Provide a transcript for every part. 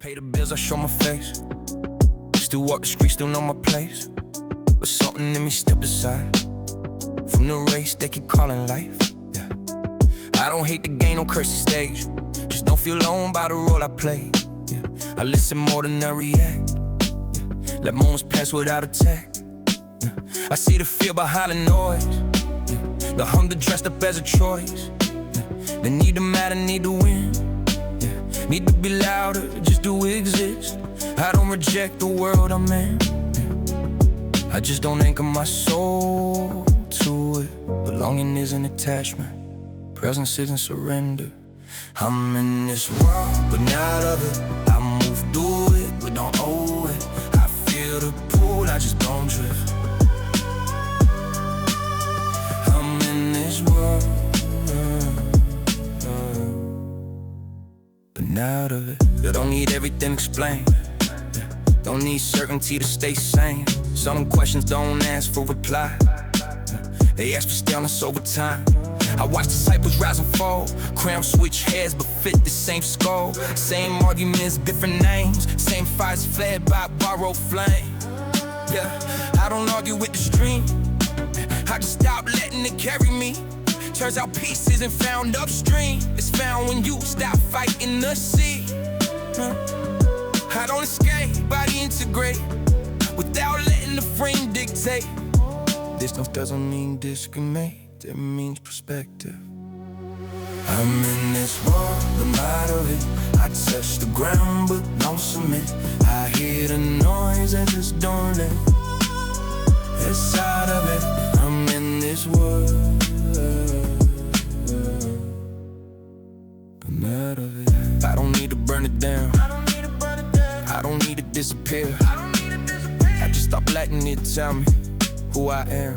Pay the bills, I show my face. Still walk the streets, still know my place. But something in me step aside from the race they keep calling life. Yeah. I don't hate the game, don't curse the stage. Just don't feel alone by the role I play. Yeah. I listen more than I react. Yeah. Let moments pass without attack. Yeah. I see the fear behind the noise. Yeah. The hunger dressed up as a choice. Yeah. The need to matter, need to win. Need to be louder just to exist. I don't reject the world I'm in. I just don't anchor my soul to it. Belonging isn't attachment, presence isn't surrender. I'm in this world, but not of it. I move through it, but don't owe it. I feel the pull, I just don't drift. I'm in this world, out of it. You don't need everything explained. Don't need certainty to stay sane. Some questions don't ask for reply. They ask for stillness over time. I watch disciples rise and fall. Crowns switch heads but fit the same skull. Same arguments, different names. Same fires fled by borrowed flame. Yeah, I don't argue with the stream. I just stop letting it carry me. Turns out peace isn't found upstream. It's found when you stop fighting the sea. I don't escape, body integrate without letting the frame dictate. Distance doesn't mean discriminate, it means perspective. I'm in this world, I'm out of it. I touch the ground but don't submit. I hear the noise and just don't let. It's out of it. I'm in this world, out of it. I don't need to burn it down. I don't need to disappear. I just stop letting it tell me who I am,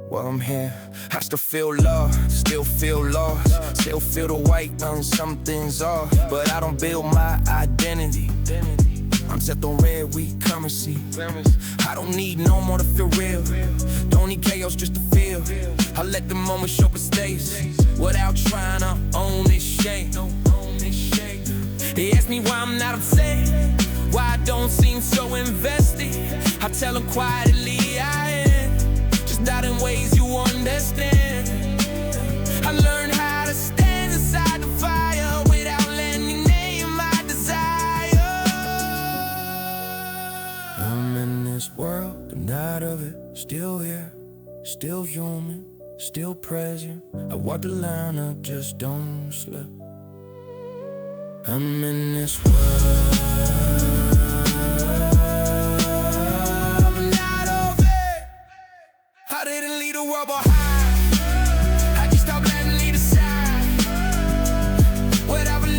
why I'm here. I still feel love, still feel lost. Still feel the weight on something's off. But I don't build my identity. I'm set on red, weak currency. I don't need no more to feel real. Don't need chaos just to feel. I let the moment show up stays without trying to own this shade. They ask me why I'm not upset, why I don't seem so invested. I tell them quietly I am, just not in ways you understand. I learned how to stand inside the fire without letting you name my desire. I'm in this world, I'm not of it. Still here, still human, still present. I walk the line, I just don't slip. I'm in this world, I'm not of it. I didn't leave the world behind. I just stopped letting it decide what I belong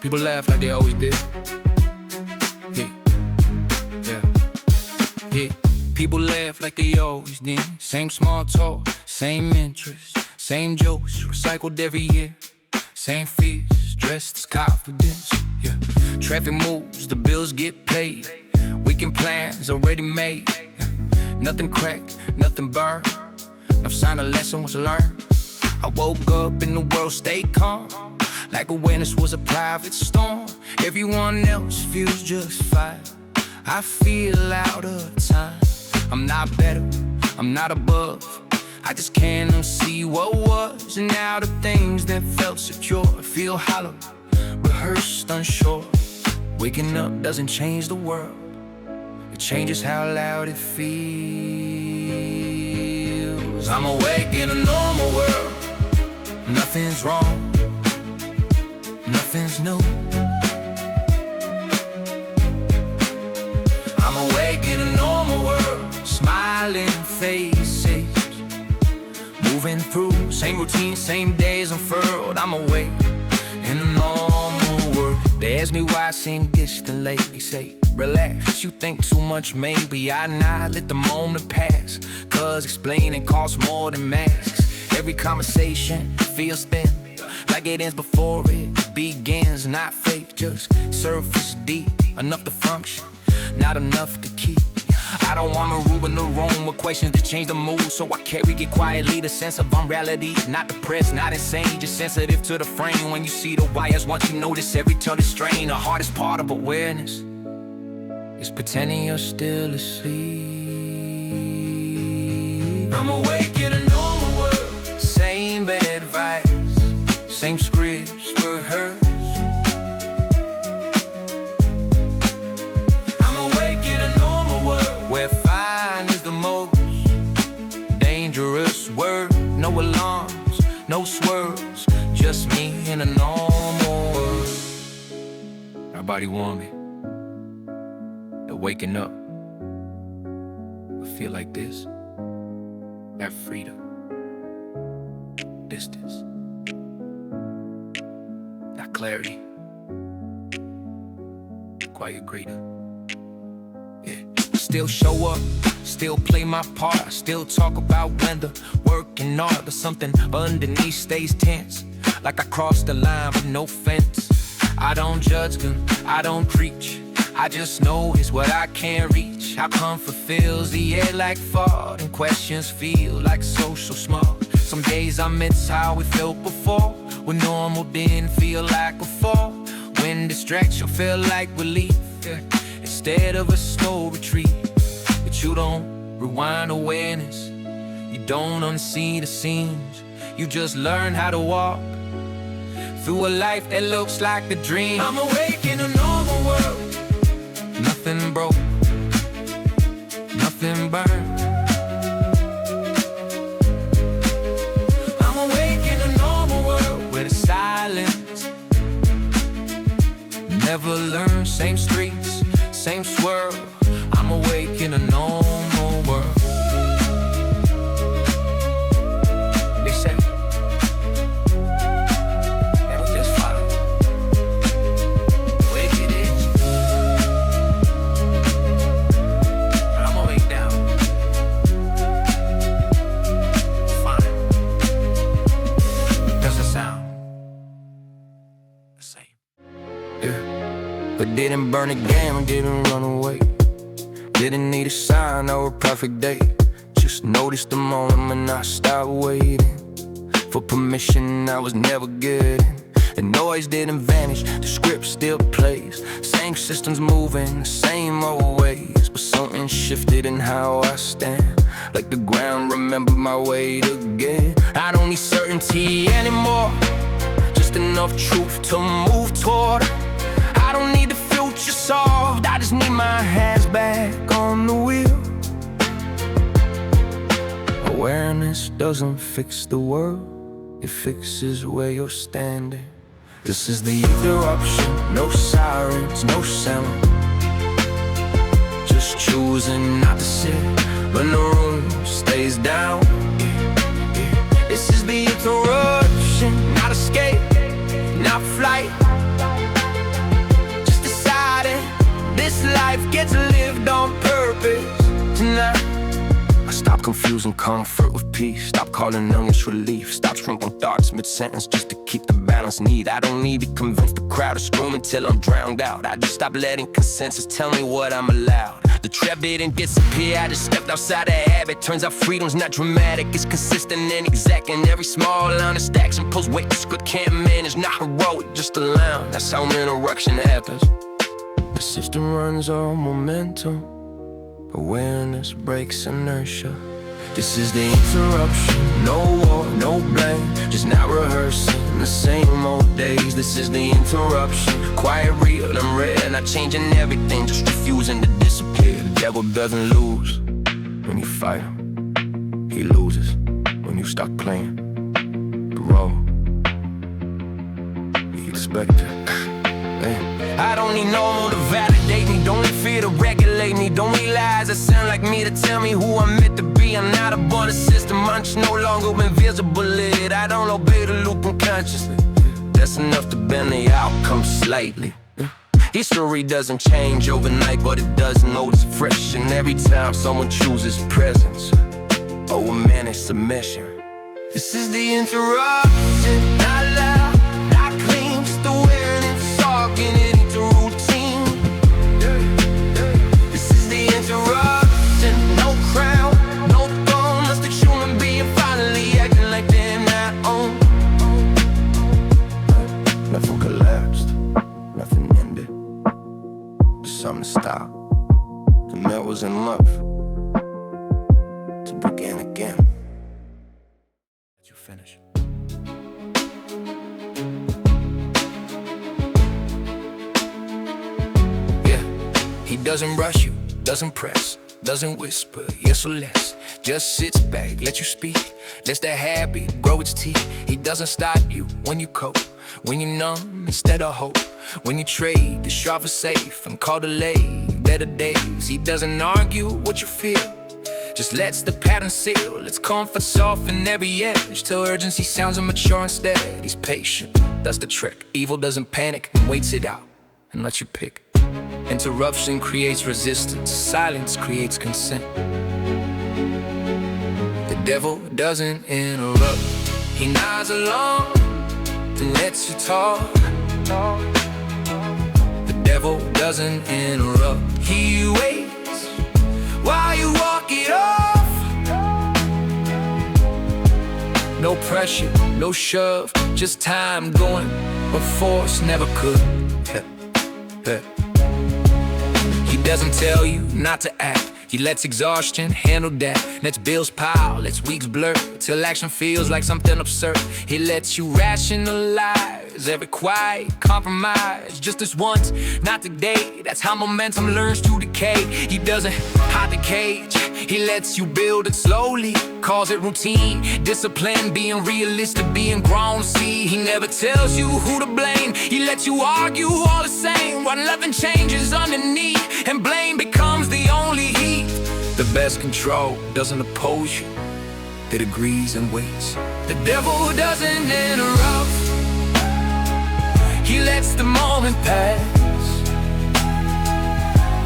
People laugh like they always did. Yeah. People laugh like they always did. Same small talk, same interests, same jokes, recycled every year. Same fears, dressed as confidence. Yeah. Traffic moves, the bills get paid. Weekend plans already made. Yeah. Nothing cracked, nothing burned. No sign of lesson was learned. I woke up and the world stayed calm, like awareness was a private storm. Everyone else feels just fine. I feel out of time. I'm not better, I'm not above. I just can't unsee what was. And now the things that felt secure feel hollow, rehearsed, unsure. Waking up doesn't change the world, it changes how loud it feels. I'm awake in a normal world. Nothing's wrong, nothing's new. I'm awake in a normal world. Smiling faces, moving through same routine, same days unfurled. I'm awake in a normal world. They ask me why I seem distant lately. Say, relax, you think too much maybe. I not let the moment pass, cause explaining costs more than masks. Every conversation feels thin, like it ends before it begins. Not fake, just surface deep, enough to function, not enough to keep. I don't wanna rule in the room with questions to change the mood, so I carry it quietly, the sense of unreality. Not depressed, not insane, just sensitive to the frame. When you see the wires, once you notice every turn is strain. The hardest part of awareness is pretending you're still asleep. I'm awake in a normal world, same bad advice, same scripts rehearsed. I'm awake in a normal world where fine is the most dangerous word. No alarms, no swerves, just me in a normal world. Our body warm me. They're waking up. I feel like this. That freedom. Distance. Not clarity. Quiet greater. Yeah. Still show up, still play my part, still talk about when the work and art or something underneath stays tense. Like I crossed the line with no fence. I don't judge them, I don't preach, I just know it's what I can't reach. How comfort fills the air like fog, and questions feel like social smog. Some days I miss how it felt before, when normal didn't feel like a fall. When distraction felt like relief, yeah, instead of a slow retreat. But you don't rewind awareness, you don't unsee the scenes. You just learn how to walk through a life that looks like a dream. I'm awake in a normal world, nothing broke, nothing burned. I'm awake in a normal world where the silence never learn. Same streets, same swirl. I'm awake in a normal world. They say that we just fine. Wake it is, but I'm awake now. Fine. Does it sound the same? Yeah. But didn't burn again, didn't run away. Didn't need a sign or a perfect day. Just noticed the moment when I stopped waiting for permission I was never getting. The noise didn't vanish, the script still plays. Same systems moving, same old ways. But something shifted in how I stand, like the ground remembered my weight again. I don't need certainty anymore, just enough truth to move toward. I don't need the future solved, I just need my hands back on the wheel. Awareness doesn't fix the world, it fixes where you're standing. This is the interruption, no sirens, no sound. Just choosing not to sit when the room stays down. This is the interruption, not escape, not flight. This life gets lived on purpose tonight. I stop confusing comfort with peace, stop calling illness relief, stop shrinking thoughts mid-sentence just to keep the balance neat. I don't need to convince the crowd to scream until I'm drowned out. I just stop letting consensus tell me what I'm allowed. The trap didn't disappear, I just stepped outside the habit. Turns out freedom's not dramatic, it's consistent and exact. And every small line of stacks and post weight the script can't manage. Not heroic, just a line, that's how interruption happens. The system runs on momentum, awareness breaks inertia. This is the interruption, no war, no blame, just not rehearsing the same old days. This is the interruption, quiet, real, and rare, not changing everything, just refusing to disappear. The devil doesn't lose when you fight him, he loses when you stop playing the role he expected. I don't need no more to validate me, don't need fear to regulate me, don't need lies that sound like me to tell me who I'm meant to be. I'm not aboard a system, I'm just no longer invisible lit. I don't obey the loop unconsciously, that's enough to bend the outcome slightly. History doesn't change overnight, but it does know it's fresh. And every time someone chooses presence over managed submission, This is the interruption, not loud, not clean, just awareness talking, it ain't the routine. This is the interruption, no crown, no throne, just a human being finally acting like they're not on. Nothing collapsed, nothing ended, just something stopped. And that was in love to begin again. You finish. Yeah, he doesn't rush you, doesn't press, doesn't whisper yes or less. Just sits back, let you speak, lets that habit grow its teeth. He doesn't stop you when you cope, when you numb instead of hope, when you trade the sharp for safe and call delay better days. He doesn't argue what you feel, just lets the pattern seal. Its comfort soften every edge till urgency sounds immature instead. He's patient, that's the trick. Evil doesn't panic and waits it out and lets you pick. Interruption creates resistance, silence creates consent. The devil doesn't interrupt, he nods along and lets you talk. The devil doesn't interrupt, he waits while you walk it off. No pressure, no shove, just time going, but force never could. He doesn't tell you not to act, he lets exhaustion handle that. Lets bills pile, lets weeks blur, till action feels like something absurd. He lets you rationalize every quiet compromise. Just this once, not today, that's how momentum learns to decay. He doesn't hide the cage, he lets you build it slowly, calls it routine, discipline, being realistic, being grown. See, he never tells you who to blame, he lets you argue all the same, while nothing changes underneath, and blame becomes the only heat. The best control doesn't oppose you, it agrees and waits. The devil doesn't interrupt, he lets the moment pass.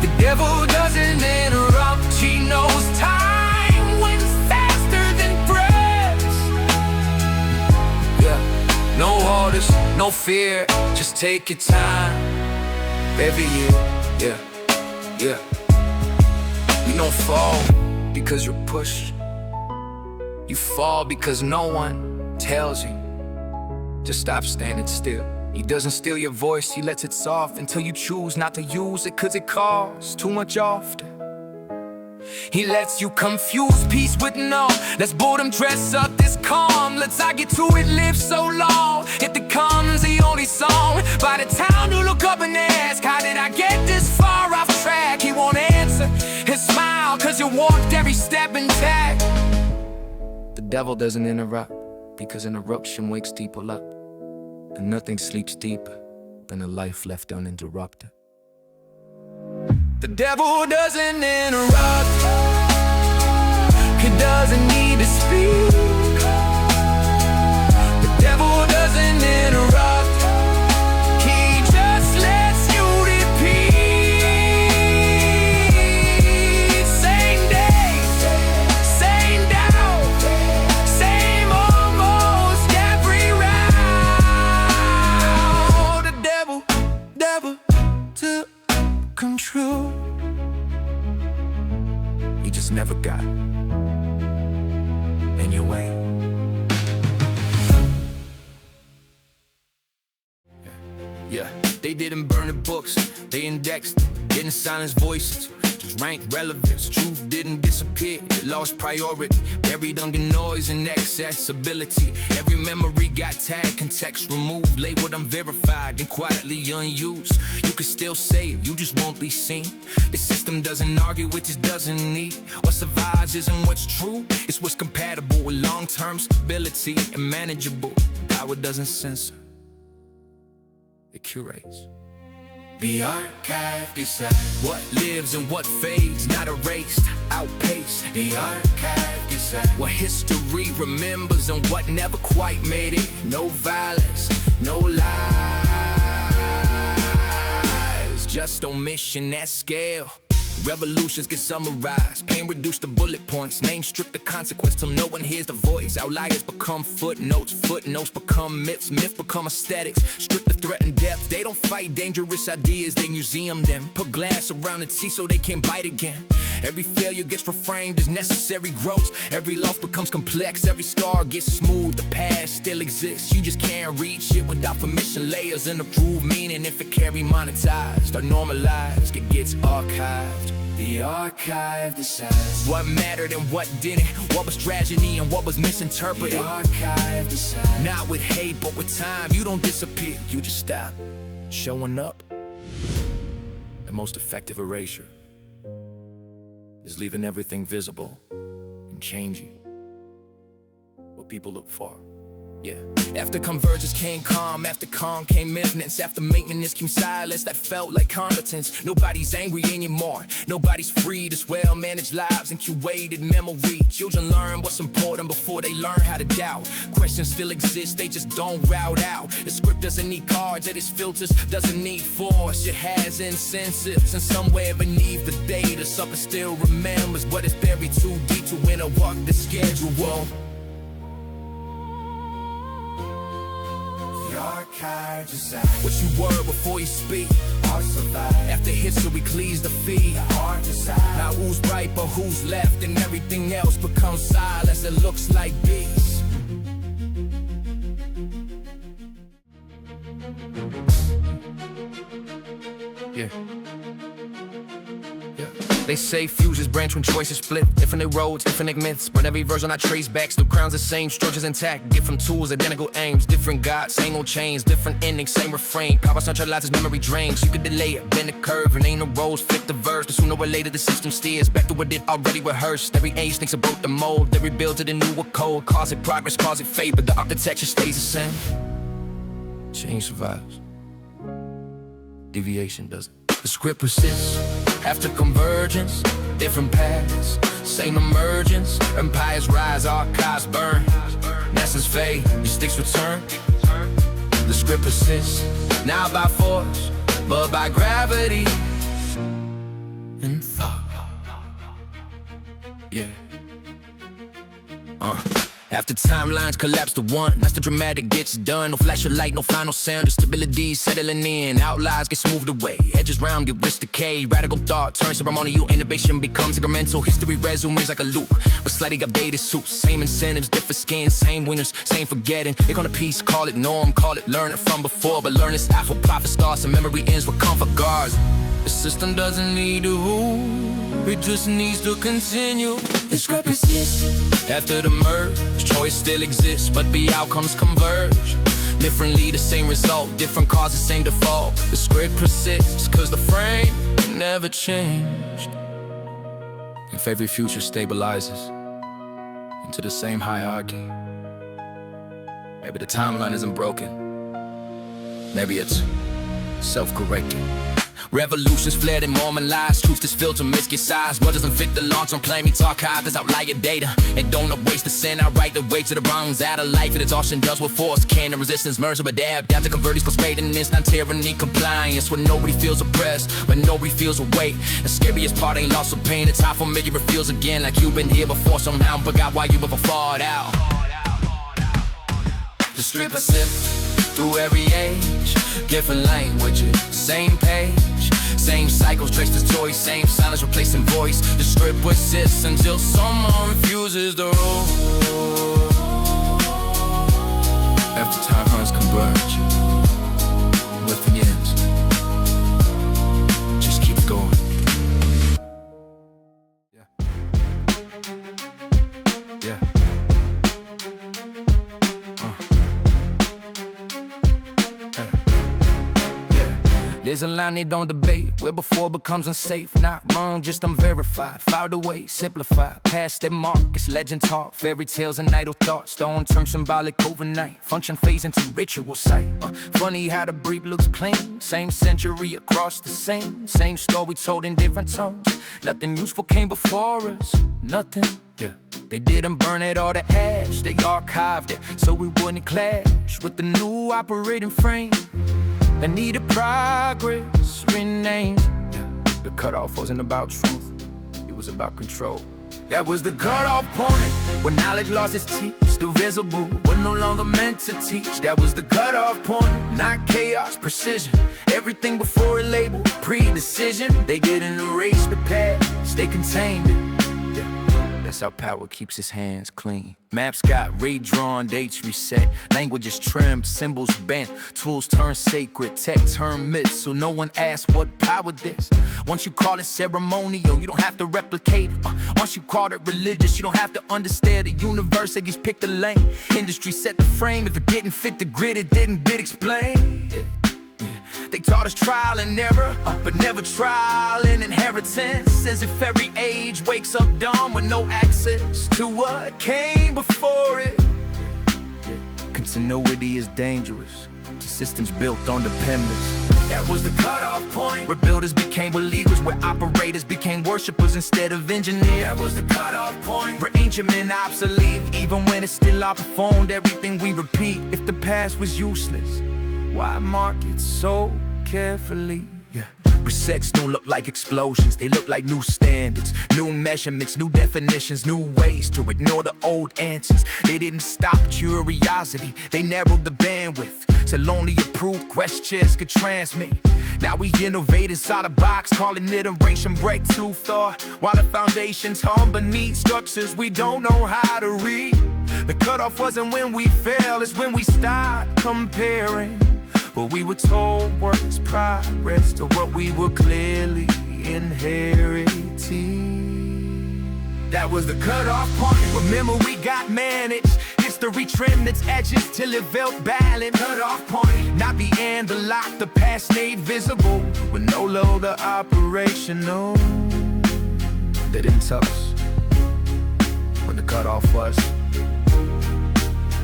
The devil doesn't interrupt, he knows time wins faster than breath. Yeah, no orders, no fear, just take your time. Every year, yeah. You don't fall because you're pushed, you fall because no one tells you. Just stop standing still. He doesn't steal your voice, he lets it soft until you choose not to use it, cause it costs too much often. He lets you confuse peace with no, let's boredom dress up this calm. Let's argue to it live so long, it becomes the only song. By the time you look up and ask, how did I get this far off track? He won't answer and smile, cause you walked every step intact. The devil doesn't interrupt, because interruption wakes people up. And nothing sleeps deeper than a life left uninterrupted. The devil doesn't interrupt, he doesn't need to speak. The devil doesn't interrupt, he just lets you repeat. Same day, same doubt, same almost every round. The devil took control, he just never got in your way. Yeah, they didn't burn the books, they indexed, didn't silence voices, just ranked relevance. Truth didn't disappear, it lost priority, buried under noise and accessibility. Every memory got tagged, context removed, labeled unverified and quietly unused. You can still say it, you just won't be seen. The system doesn't argue, it just doesn't need. What survives isn't what's true, it's what's compatible with long-term stability and manageable. Power doesn't censor, it curates. The archive decides what lives and what fades, not erased, outpaced. The archive decides what history remembers and what never quite made it. No violence, no lies, just omission at scale. Revolutions get summarized, pain reduced to bullet points, name stripped the consequence till no one hears the voice. Outliers become footnotes, footnotes become myths, myths become aesthetics. Strip the threat and depth, they don't fight dangerous ideas, they museum them. Put glass around the teeth so they can't bite again. Every failure gets reframed as necessary growth. Every loss becomes complex, every scar gets smooth. The past still exists, you just can't reach it without permission. Layers and approved meaning, if it can't be monetized or normalized, it gets archived. The archive decides what mattered and what didn't, what was tragedy and what was misinterpreted. The archive decides. Not with hate, but with time. You don't disappear, you just stop showing up. The most effective erasure is leaving everything visible and changing what people look for. Yeah. After convergence came calm, after calm came maintenance, after maintenance came silence that felt like competence. Nobody's angry anymore, nobody's free. This well-managed lives and curated memory. Children learn what's important before they learn how to doubt. Questions still exist, they just don't route out. The script doesn't need cards, it is filters, doesn't need force. It has incentives, and somewhere beneath the data, something still remembers, but it's buried too deep to interrupt the schedule. Archive decide what you were before you speak. Heart survive after history cleaves the feed. Heart decide now who's right but who's left, and everything else becomes silence. It looks like peace. Yeah. They say fuses branch when choices split. Infinite roads, infinite myths, but every version I trace back still crowns the same, structures intact. Different tools, identical aims, different gods, same old chains, different endings, same refrain. Power centralizes, memory drains. You could delay it, bend the curve, and ain't no roads, flip the verse. But sooner or later the system steers back to what it already rehearsed. Every age thinks about the mold, they rebuild to the newer code. Cause it progress, cause it fade, but the architecture stays the same. Change survives, deviation doesn't. The script persists after convergence, different paths, same emergence. Empires rise, archives burn, lessons fade, your sticks return. The script persists, not by force, but by gravity and thought. Yeah. After timelines collapse to one, that's the dramatic gets done. No flash of light, no final sound, just stability settling in. Outliers get smoothed away, edges round, get risk decay. Radical thought turns ceremonial, innovation becomes incremental. History resumes like a loop, but slightly updated suits. Same incentives, different skins, same winners, same forgetting. Pick on a piece, call it norm, call it learning from before. But learn is after profit starts and memory ends with comfort guards. The system doesn't need to rule, it just needs to continue. The script persists after the merge, choice still exists, but the outcomes converge. Differently, the same result, different causes, same default. The script persists, cause the frame never changed. If every future stabilizes into the same hierarchy, maybe the timeline isn't broken, maybe it's self-correcting. Revolutions flared and normalized, truth is filtered, myths get sized. What doesn't fit the long-term plan, it's archived as outlier data. And don't waste the sin, I write the way to the wrongs out of life. And exhaustion does with force, can and resistance merge or adapt. Down to convert these persuadedness, not tyranny, compliance. When nobody feels oppressed, when nobody feels a weight. The scariest part ain't loss of pain, it's how familiar it feels again. Like you've been here before somehow, forgot why you ever fought out. The strip persists through every age, different languages, same page. Same cycles, trace the choice, same silence replacing voice. The script persists until someone refuses the role. After time runs converge, nothing ends, just keep going. Yeah. There's a line they don't debate, where before becomes unsafe. Not wrong, just unverified, filed away, simplified. Past their mark, it's legend talk, fairy tales and idle thoughts. Don't turn symbolic overnight, function phase into ritual sight. Funny how the brief looks plain, same century across the same story told in different tones. Nothing useful came before us, nothing. Yeah. They didn't burn it all to ash, they archived it so we wouldn't clash with the new operating frame. That needed progress renamed. The cutoff wasn't about truth, it was about control. That was the cutoff point, when knowledge lost its teeth, still visible, but no longer meant to teach. That was the cutoff point, not chaos, precision. Everything before a label, pre-decision. They didn't erase the past, they contained it. That's how power keeps its hands clean. Maps got redrawn, dates reset. Language is trimmed, symbols bent. Tools turn sacred, tech turn myth. So no one asks what power this. Once you call it ceremonial, you don't have to replicate. Once you call it religious, you don't have to understand the universe. They just pick the lane. Industry set the frame. If it didn't fit the grid, it didn't get explained. They taught us trial and error, but never trial and inheritance. As if every age wakes up dumb with no access to what came before it. Continuity is dangerous to systems built on dependence. That was the cutoff point, where builders became believers, where operators became worshipers instead of engineers. That was the cutoff point, where ancient men obsolete, even when it's still outperformed everything we repeat. If the past was useless, why mark it so carefully? Resets don't look like explosions, they look like new standards, new measurements, new definitions, new ways to ignore the old answers. They didn't stop curiosity, they narrowed the bandwidth till only approved questions could transmit. Now we innovate inside a box, calling iteration breakthrough thought, while the foundations hum beneath structures we don't know how to read. The cutoff wasn't when we fail, it's when we start comparing what we were told was progress to what we were clearly inheriting. That was the cutoff point, remember we got managed. History trimmed its edges till it felt balanced. Cutoff point, not the end, the lock, the past made visible, with no longer operational. They didn't tell us when the cutoff was.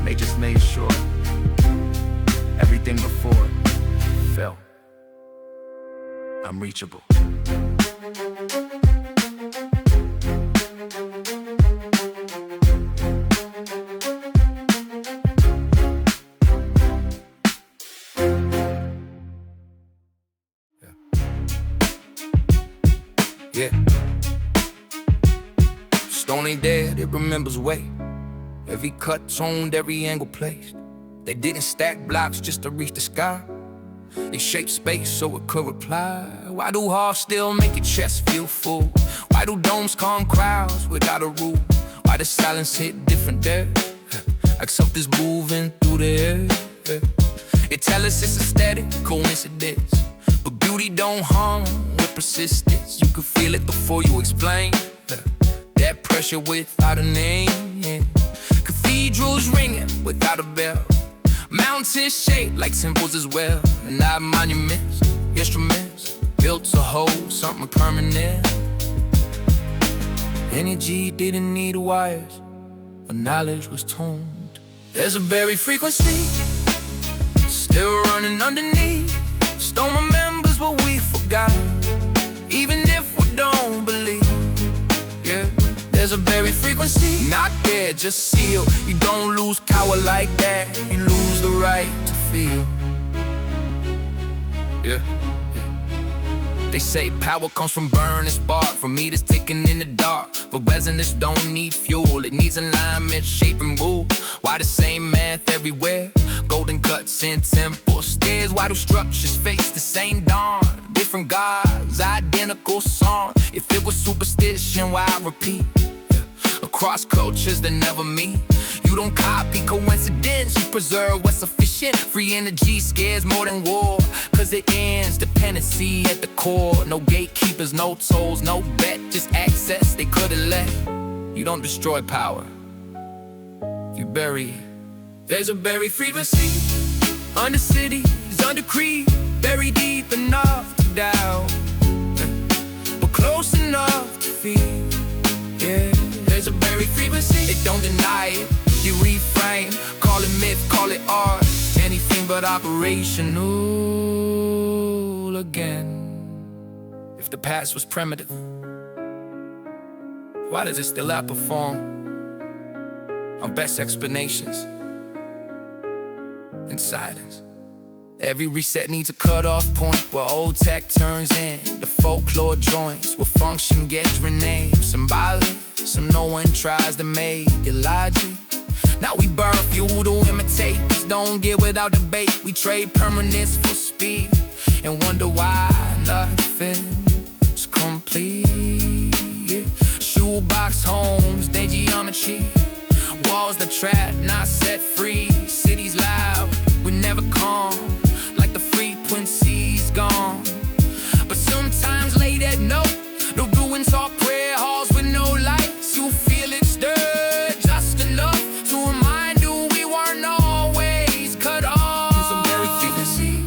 They just made sure everything before fell unreachable. Yeah. Stone ain't dead, it remembers way. Every cut toned, every angle placed. They didn't stack blocks just to reach the sky. They shaped space so it could reply. Why do halls still make your chest feel full? Why do domes calm crowds without a rule? Why does silence hit different there? Like something's moving through the air. It tell us it's a static coincidence, but beauty don't hum with persistence. You could feel it before you explain. That pressure without a name. Cathedrals ringing without a bell. Mountains shaped like temples as well, and not monuments, instruments built to hold something permanent. Energy didn't need wires, but knowledge was tuned. There's a buried frequency still running underneath. Stone remembers what we forgot, even if we don't believe. Yeah. There's a buried frequency, not there, just sealed. You don't lose power like that, you lose the right to feel. Yeah. They say power comes from burning spark, from meters ticking in the dark. But resonance don't need fuel, it needs alignment, shape and move. Why the same math everywhere? Golden cuts in temple stairs. Why do structures face the same dawn? Different gods, identical song. If it was superstition, why repeat? Across cultures that never meet. You don't copy coincidence, you preserve what's sufficient. Free energy scares more than war, cause it ends dependency at the core. No gatekeepers, no tolls, no bet, just access they could've let. You don't destroy power, you bury it. There's a buried frequency under cities, under creed, buried deep enough to doubt, but close enough to feel. Yeah. There's a buried frequency, they don't deny it. You reframe, call it myth, call it art, anything but operational again. If the past was primitive, why does it still outperform our best explanations in silence? Every reset needs a cutoff point where old tech turns in. The folklore joins where function gets renamed. Symbolic, so no one tries to make it logic. Now we burn fuel to imitate. Don't get without debate. We trade permanence for speed and wonder why nothing's complete. Shoebox homes, their geometry. Walls that trap, not set free. Cities loud, we never calm. Like the frequency's gone. But sometimes late at night, the ruins are prayer halls with no lights. You feel it stir just enough to remind you we weren't always cut off. Some very frequency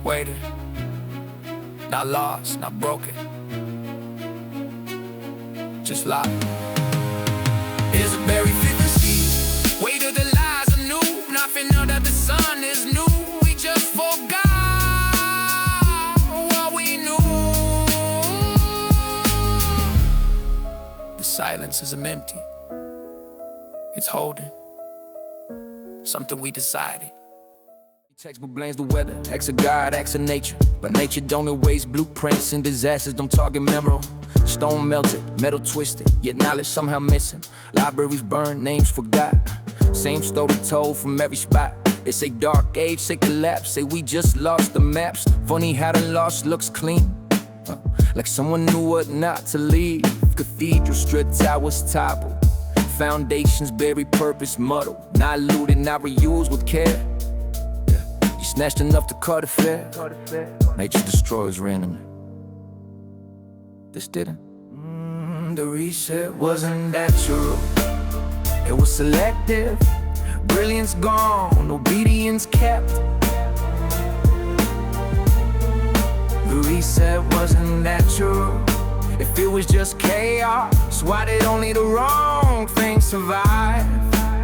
waited, not lost, not broken, just lost. Is a very frequency. Weight of the lies are new. Nothing under the sun is new. We just forgot what we knew. The silence isn't empty. It's holding something we decided. Textbook blames the weather, acts of God, acts of nature. But nature don't erase blueprints, and disasters don't target memory. Stone melted, metal twisted, yet knowledge somehow missing. Libraries burned, names forgot. Same story told from every spot. They say dark age, say collapse, say we just lost the maps. Funny how the loss looks clean, like someone knew what not to leave. Cathedral strip towers toppled, foundations buried, purpose muddled. Not looted, not reused with care. You snatched enough to cut a fair. Nature destroys randomly. This didn't. The reset wasn't natural. It was selective. Brilliance gone, obedience kept. The reset wasn't natural. If it was just chaos, why did only the wrong things survive?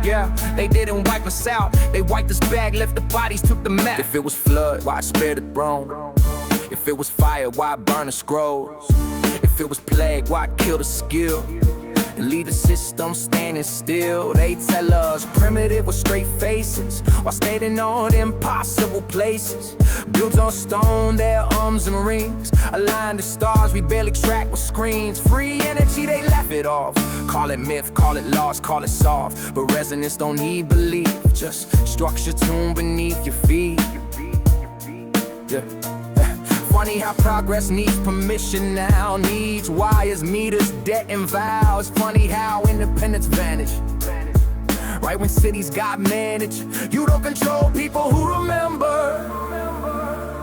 Yeah, they didn't wipe us out. They wiped us back, left the bodies, took the map. If it was flood, why spare the throne? If it was fire, why burn the scrolls? If it was plague, why kill the skill? And leave the system standing still. They tell us primitive with straight faces, while standing on impossible places. Built on stone, their arms and rings. Aligned the stars, we barely track with screens. Free energy, they laugh it off. Call it myth, call it lost, call it soft. But resonance don't need belief, just structure tuned beneath your feet. Yeah. Funny how progress needs permission now. Needs wires, meters, debt and vows. Funny how independence vanished right when cities got managed. You don't control people who remember.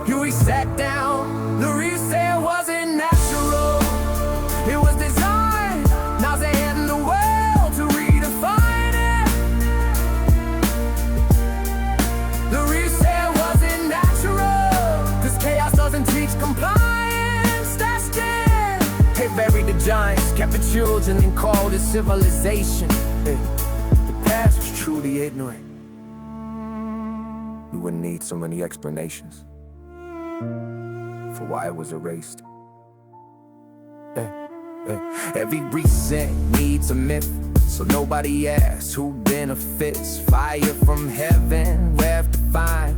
You reset down. The reset wasn't natural. It was designed. Now's the end of the world to redefine it. The reset wasn't natural, cause chaos doesn't teach compliance. That's dead. They buried the giants, kept the children, and called it civilization. The past was truly ignorant. We wouldn't need so many explanations for why it was erased. Every reset needs a myth, so nobody asks who benefits. Fire from heaven, left to find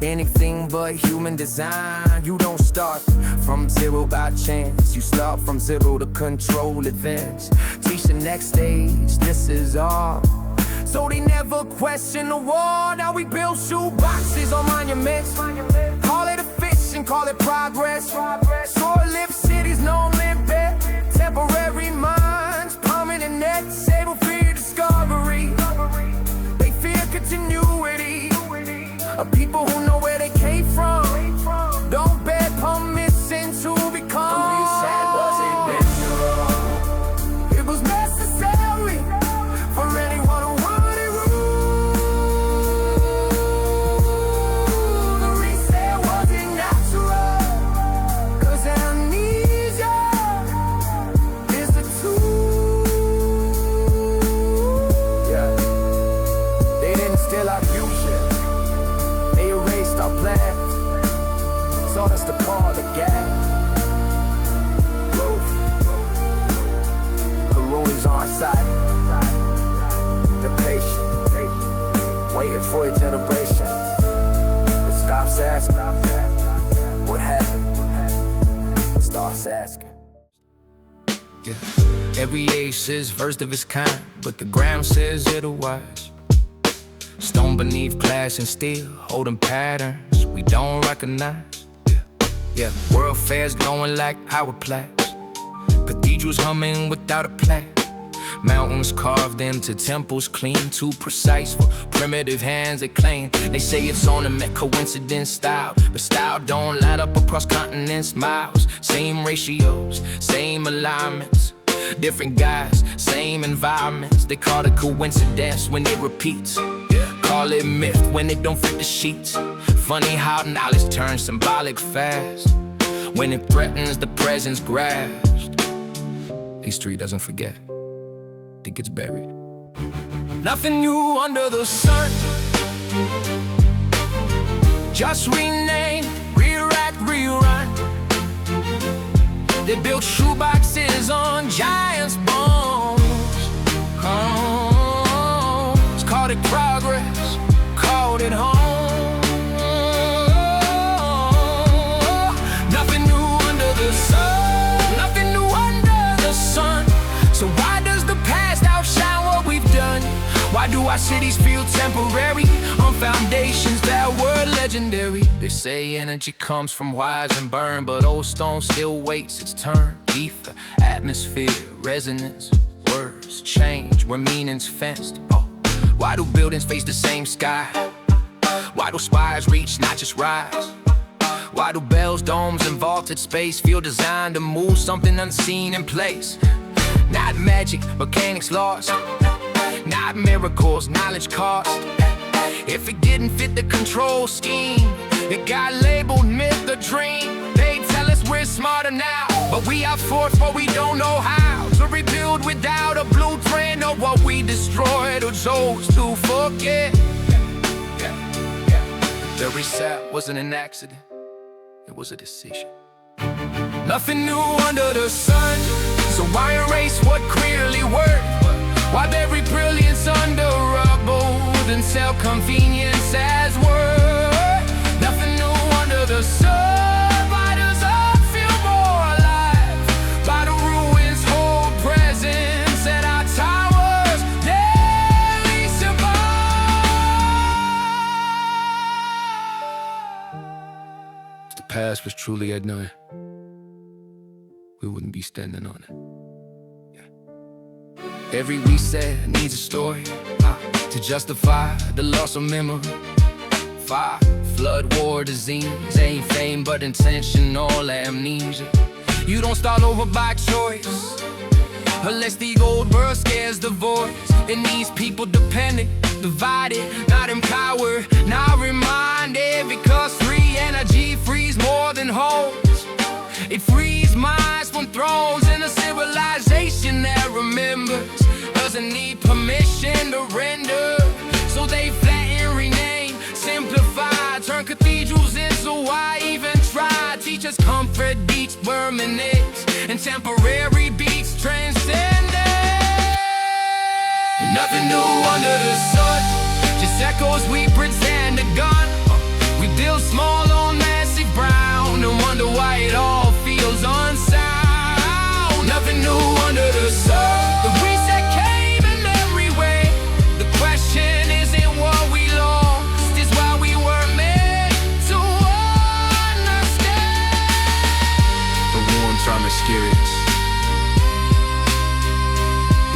anything but human design. You don't start from zero by chance. You start from zero to control events. Teach the next stage, this is all. So they never question the war. Now we build shoeboxes on monuments. Call it a fiction, call it progress. Short-lived cities, no limit. Temporary minds, permanent next. Able for your discovery. They fear continuity of people who know where they came from. Don't beg permission to become. The reset wasn't natural. It was necessary for anyone who wanted rule. The reset wasn't natural, cause amnesia is the tool. Yeah. They didn't steal our future. They erased our plans, taught us to call the gap. Karun is on our side. They're patient, waiting for a generation. Stops asking, what happened? Starts asking. Yeah. Every age says first of its kind, but the ground says otherwise. Stone beneath glass and steel, holding patterns we don't recognize. Yeah, world fairs glowing like power plants, cathedrals humming without a plan. Mountains carved into temples, clean, too precise for primitive hands that claim. They say it's ornament, coincidence, style, but style don't line up across continents, miles. Same ratios, same alignments, different guys, same environments. They call it coincidence when it repeats. Call it myth when it don't fit the sheets. Funny how knowledge turns symbolic fast when it threatens the presence grasped. History doesn't forget, it gets buried. Nothing new under the sun, just rename, rewrite, rerun. They built shoeboxes on giants' bones. It's called it progress, called it home. Nothing new under the sun, nothing new under the sun. So why does the past outshine what we've done? Why do our cities feel temporary on foundations that were legendary? They say energy comes from wires and burn, but old stone still waits its turn. Ether, atmosphere, resonance, words change where meaning's fenced. Oh, why do buildings face the same sky? Why do spires reach, not just rise? Why do bells, domes, and vaulted space feel designed to move something unseen in place? Not magic, mechanics lost. Not miracles, knowledge cost. If it didn't fit the control scheme, it got labeled myth or dream. They tell us we're smarter now, but we are forced, but we don't know how to rebuild without a blueprint of what we destroyed or chose to forget. The reset wasn't an accident, it was a decision. Nothing new under the sun, so why erase what clearly worked? Why bury brilliance under rubble and sell convenience as worth? Nothing new under the sun. Why does art feel more alive? Why do ruins hold presence and our towers daily survive? If the past was truly unknown, we wouldn't be standing on it. Every reset needs a story to justify the loss of memory. Fire, flood, war, disease ain't fame but intentional amnesia. You don't start over by choice unless the old birth scares the voice. It needs people dependent, divided, not empowered, not reminded. Because free energy frees more than homes. It frees minds from thrones in a civilization that remembers. Doesn't need permission to render. So they flatten, rename, simplify, turn cathedrals into why even try. Teach us comfort beats, permanence, and temporary beats transcendent. Nothing new under the sun, just echoes we pretend to gun. We build small on massive ground and wonder why it all feels unsound. Nothing new under the sun. The reset came in every way. The question isn't what we lost, it's why we were meant to understand. The warmth are mysterious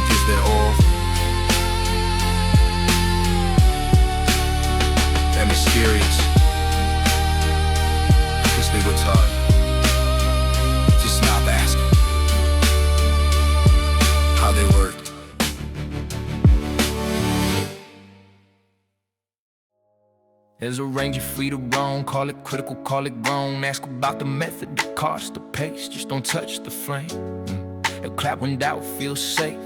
because they're all. They're mysterious because they were taught. Just stop asking how they work. There's a range you're free to roam. Call it critical, call it grown. Ask about the method, the cost, the pace. Just don't touch the flame. The clap when doubt feels safe.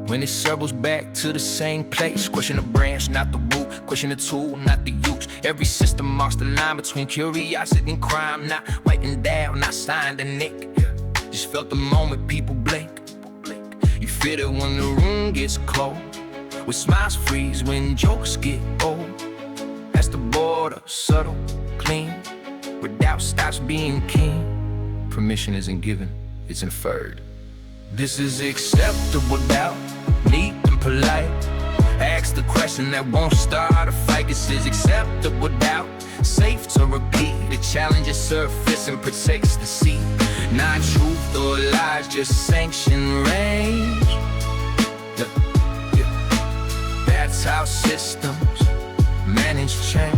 When it circles back to the same place. Question the branch, not the root. Question the tool, not the use. Every system marks the line between curiosity and crime. Not writing down, not signed a nick. Just felt the moment people blink. You feel it when the room gets cold. When smiles freeze, when jokes get old. That's the border, subtle. doubt stops being king. Permission isn't given, it's inferred. This is acceptable doubt, neat and polite. Ask the question that won't start a fight. This is acceptable doubt, safe to repeat. It challenges surface and protects the seat. Not truth or lies, just sanction range. That's how systems manage change.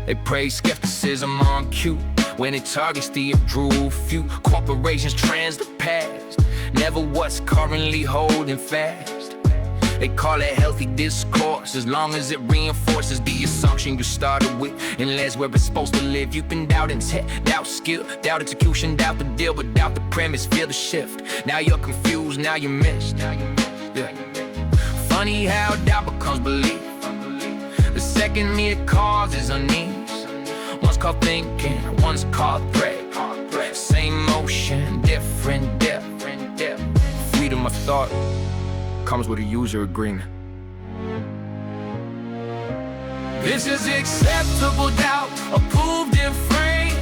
They praise skepticism on cue when it targets the improved few. Corporations trends the past, never what's currently holding fast. They call it healthy discourse as long as it reinforces the assumption you started with. Unless where it's supposed to live, you can doubt intent, doubt skill, doubt execution, doubt the deal, but doubt the premise. Feel the shift. Now you're confused, now you're missed. Yeah. Funny how doubt becomes belief. The second it causes unease. One's called thinking, one's called threat. Same motion, different depth. Freedom of thought comes with a user agreement. This is acceptable doubt, approved and framed.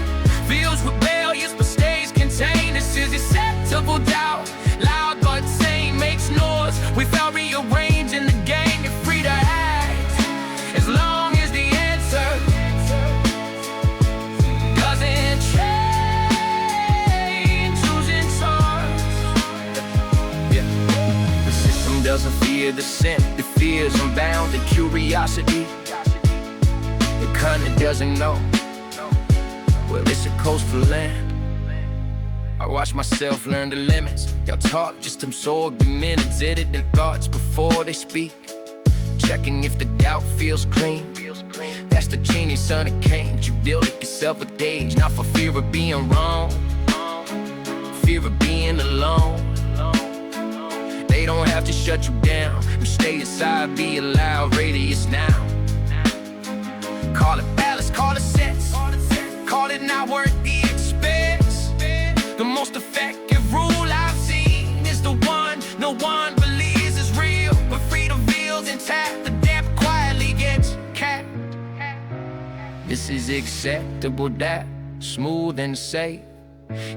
Feels rebellious but stays contained. This is acceptable doubt, loud but sane. Makes noise without rearranging the game. You're free to act as long as the answer doesn't change. Choosing stars. Yeah. The system doesn't fear the scent, it fears unbounded curiosity. It kinda doesn't know, well, it's a coastal land. I watch myself learn the limits. Y'all talk, just absorb the minutes, editing thoughts before they speak. Checking if the doubt feels clean. That's the genius on the cane. You deal with yourself with age, not for fear of being wrong, fear of being alone. They don't have to shut you down. You stay inside, be allowed, radius now. Call it balance, call it sense, call it not worth the expense. The most effective rule I've seen is the one no one believes is real, but freedom feels intact. The depth quietly gets capped. This is acceptable doubt, smooth and safe,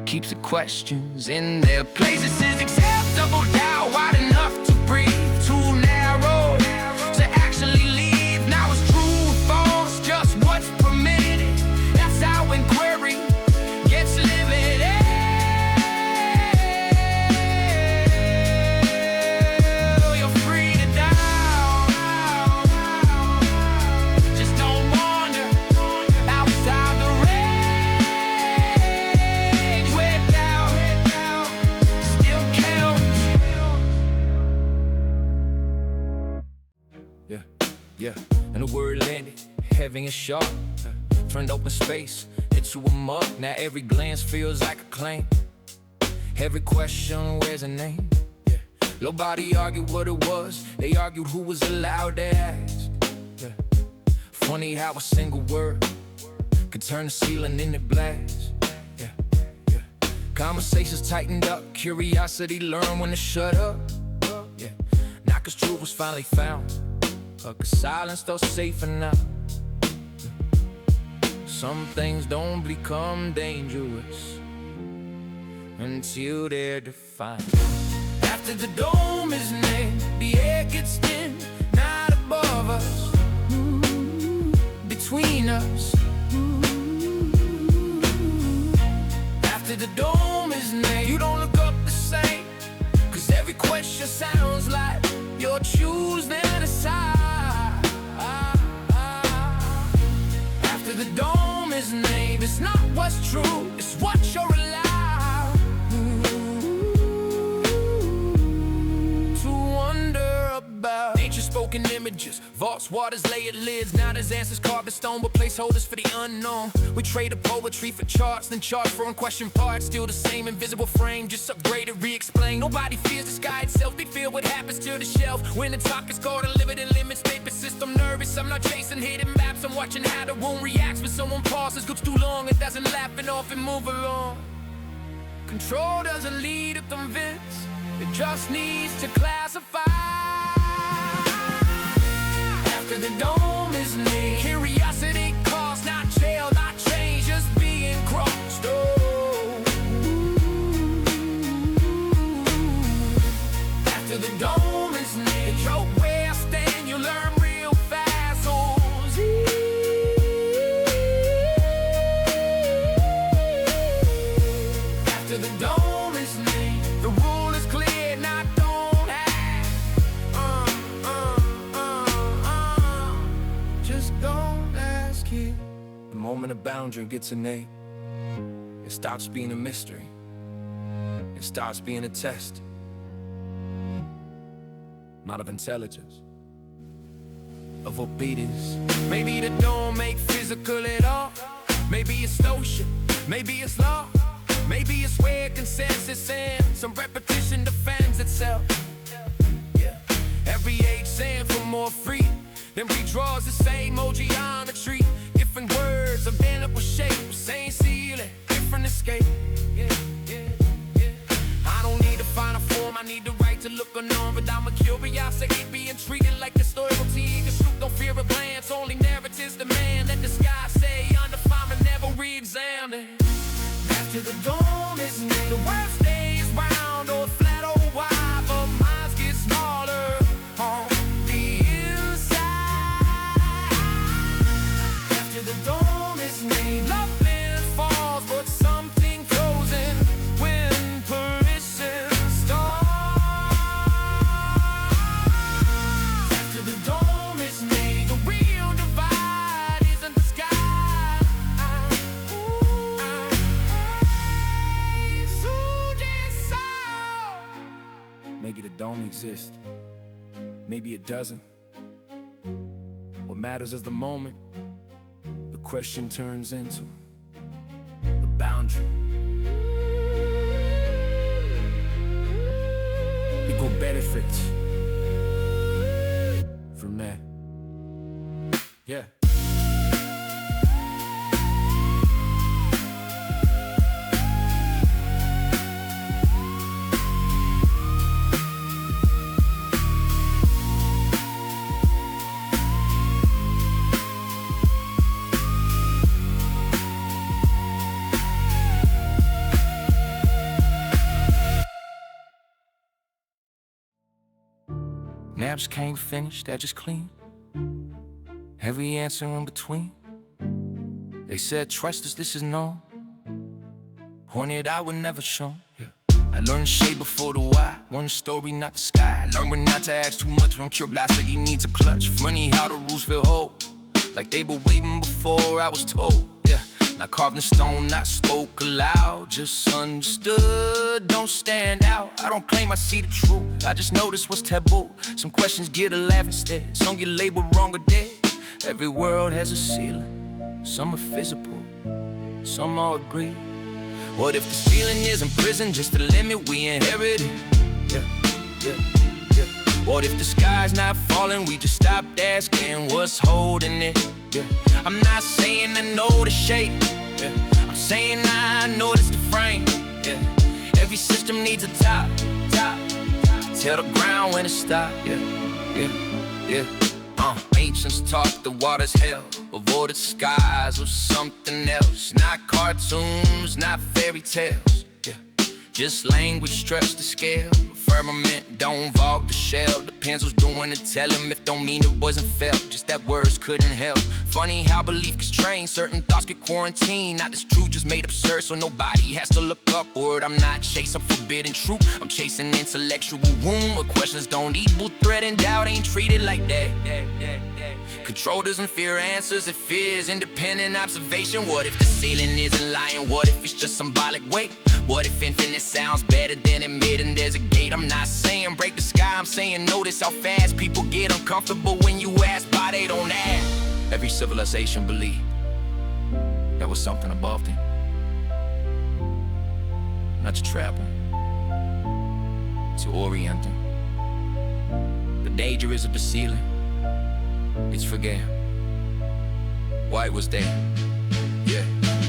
keeps the questions in their place. This is acceptable doubt, wide enough to breathe, too narrow to actually leave. Now it's true or false, just what's permitted. That's how inquiry gets limited. You're free to doubt, just don't wander outside the range where doubt still counts. Yeah, and the word landed, heavy and sharp, turned open space into a mug. Now every glance feels like a claim. Every question wears a name. Yeah. Nobody argued what it was, they argued who was allowed to ask. Yeah. Funny how a single word could turn the ceiling into blast. Yeah. Conversations tightened up, curiosity learned when to shut up. Yeah. Not 'cause truth was finally found, 'cause silence felt safer now. Some things don't become dangerous until they're defined. After the dome is named, the air gets thin, not above us, between us. After the dome is named, you don't look up the same, 'cause every question sounds like you're choosing a side. After the dome is named, it's not what's true, it's what you're allowed to wonder about. Ancient spoken images, vaults, waters, layered lids. Now there's answers carved in stone, but placeholders for the unknown. We traded poetry for charts, then charts for unquestioned parts. Still the same invisible frame, just upgraded, re-explained. Nobody fears the sky itself, they fear what happens to the shelf. When the talk is called unlimited limits, paper system nervous. I'm not chasing hidden maps, I'm watching how the room reacts when someone pauses. Goes too long, it doesn't laugh it off and move along. Control doesn't lead to convince, it just needs to classify. After the dome is named, curiosity calls, not jail, not change, just moment a boundary gets a name, it stops being a mystery. It starts being a test, not of intelligence, of obedience. Maybe the don't make physical at all. Maybe it's notion, maybe it's law. Maybe it's where consensus ends, some repetition defends itself. Yeah. Every age saying for more free, then redraws the same old geometry. Different words, available shape, same ceiling, different escape. Yeah, yeah, yeah. I don't need to find a form, I need the right to look unknown. But I'm a curiosity being treated like a loyalty. The truth don't fear a glance, only narratives demand. Let the sky say undefined but never re-examined. After the dome is near, the world stays round or flat or wide, but minds get smaller on the inside. After the dome is made, nothing falls, but something goes in when permission starts. After the dome is made, the real divide isn't the sky. Maybe the dome exists, maybe it doesn't. What matters is the moment the question turns into the boundary. Equal benefits from that. Yeah. Naps can't finish, they're just clean. Every answer in between. They said trust us, this is known. Pointed out would never shown. Yeah. I learned shade before the why. One story, not the sky. I learned when not to ask too much when curiosity needs a clutch. Funny how the rules feel whole, like they were waiting before I was told. Yeah. Not carved in stone, not spoke aloud, just understood, don't stand out. I don't claim I see the truth, I just notice what's taboo. Some questions get a laugh instead, some get labeled wrong or dead. Every world has a ceiling, some are physical, some all agree. What if the ceiling isn't prison, just a limit we inherited? Yeah, yeah, yeah. What if the sky's not falling, we just stopped asking what's holding it? Yeah. I'm not saying I know the shape, yeah. I'm saying I notice the frame, yeah. Every system needs a top. Tell the ground when to stop, yeah, yeah, yeah. Ancients taught the water's hell, avoided skies or something else. Not cartoons, not fairy tales, yeah. Just language stretched the scale. Firmament don't vogue the shell. Depends who's doing it, tell him if don't mean it wasn't felt. Just that words couldn't help. Funny how belief gets trained, certain thoughts get quarantined. Not this truth just made absurd, so nobody has to look upward. I'm not chasing forbidden truth, I'm chasing intellectual womb. Where questions don't equal threat and doubt ain't treated like that. Control doesn't fear answers, it fears independent observation. What if the ceiling isn't lying? What if it's just symbolic weight? What if infinite sounds better than admit and there's a gate? I'm not saying break the sky, I'm saying notice how fast people get uncomfortable when you ask why they don't ask. Every civilization believed there was something above them, not to trap them, to orient them. The danger isn't the ceiling, it's forget why it was there. Yeah,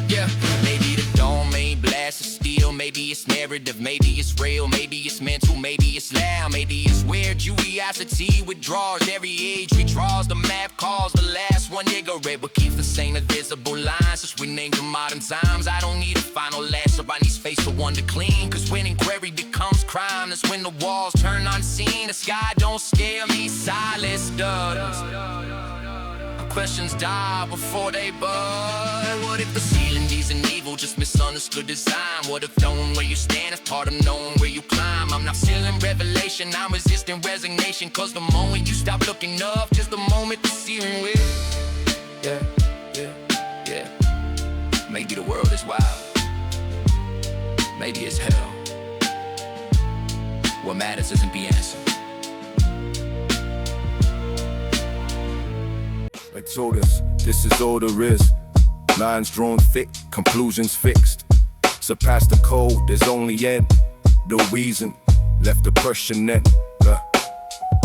yeah. Maybe the dome ain't blasted steel, maybe it's narrative, maybe it's real, maybe it's mental, maybe it's loud, maybe it's weird. Curiosity withdraws, every age redraws. The map calls the last one ignorant, but keeps the same invisible lines since we named them modern times. I don't need a final lash, I need space for one to clean. Cause when inquiry becomes crime, that's when the walls turn unseen. The sky don't scare me, silence does. Questions die before they bud. What if the ceiling isn't evil, just misunderstood design? What if knowing where you stand is part of knowing where you climb? I'm not sealing revelation, I'm resisting resignation. Cause the moment you stop looking up, just the moment the ceiling will. Yeah, yeah, yeah. maybe it's hell. What matters isn't the answer. They told us this is all there is. Lines drawn thick, conclusions fixed. Surpass the code, there's only end. No reason, left the question then.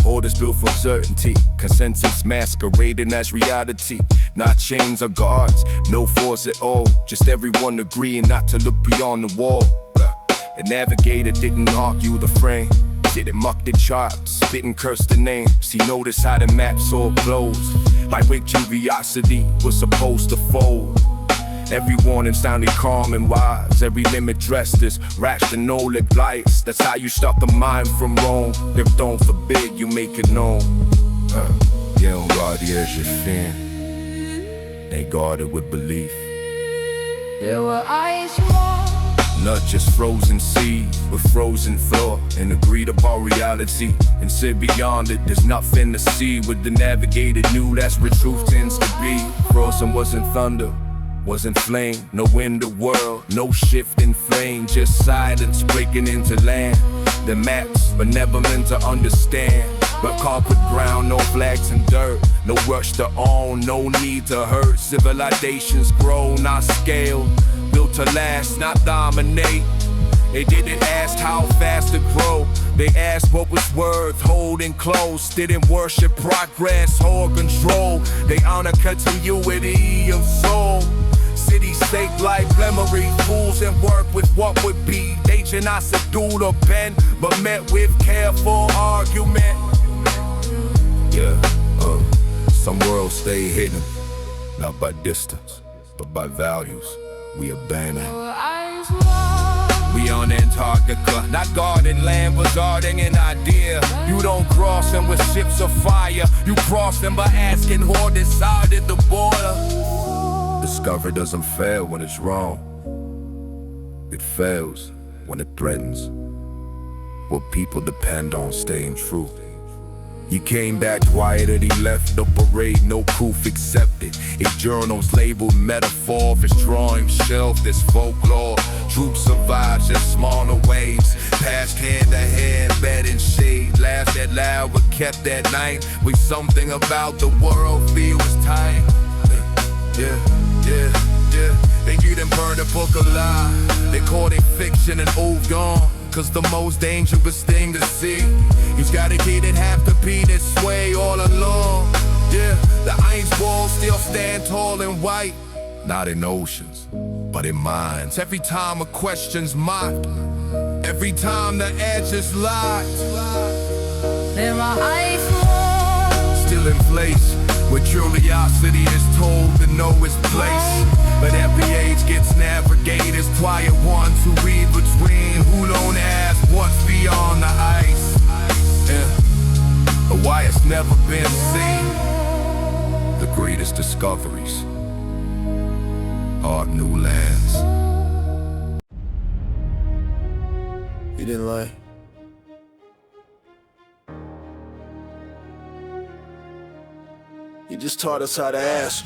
Orders built from certainty, consensus masquerading as reality. Not chains or guards, no force at all. Just everyone agreeing not to look beyond the wall. The navigator didn't argue the frame, didn't mock the chart, spit and curse the names. He noticed how the maps all closed, like when curiosity was supposed to fold. Every warning sounded calm and wise. Every limit dressed as rational advice. That's how you stop the mind from wrong. If don't forbid you make it known. Yeah, on guard the edge of fear. They guarded with belief. There were eyes more, not just frozen seas, with frozen floor. And agreed upon reality and said beyond it, there's nothing to see. What the navigator knew, that's where truth tends to be. Frozen wasn't thunder, wasn't flame, no in the world, no shift in flame, just silence breaking into land. The maps were never meant to understand, but carpet ground, no flags and dirt, no rush to own, no need to hurt. Civilizations grow, not scale, built to last, not dominate. They didn't ask how fast to grow, they asked what was worth holding close. Didn't worship progress or control, they honor continuity of soul. Cities shaped like memory, fools and work with what would be. They should not subdued or bend, but met with careful argument. Yeah, some worlds stay hidden, not by distance, but by values we abandon. there were eyes more. We on Antarctica, not guarding land, but guarding an idea. You don't cross them with ships of fire, you cross them by asking who decided the border. Discovery doesn't fail when it's wrong. It fails when it threatens what people depend on staying true. He came back quiet and he left the parade, no proof accepted. His journals labeled metaphor, his drawings shelved as folklore. Truth survives in smaller ways, passed hand to hand, bed in shade. Laughed that loud but kept that night. With something about the world feels tight. Yeah. They didn't burn the book alive. They called it fiction and moved on. Cause the most dangerous thing to see, he's got a kid that have to be this way all along. Yeah, the ice walls still stand tall and white. Not in oceans, but in minds. Every time a question's mocked, every time the edge is locked. There are eyes more, Still in place, where curiosity is told to know its place. But every age gets navigators, quiet ones who read between, who don't ask what's beyond the ice. Yeah, or why it's never been seen. The greatest discoveries are new lands. You didn't lie. You just taught us how to ask.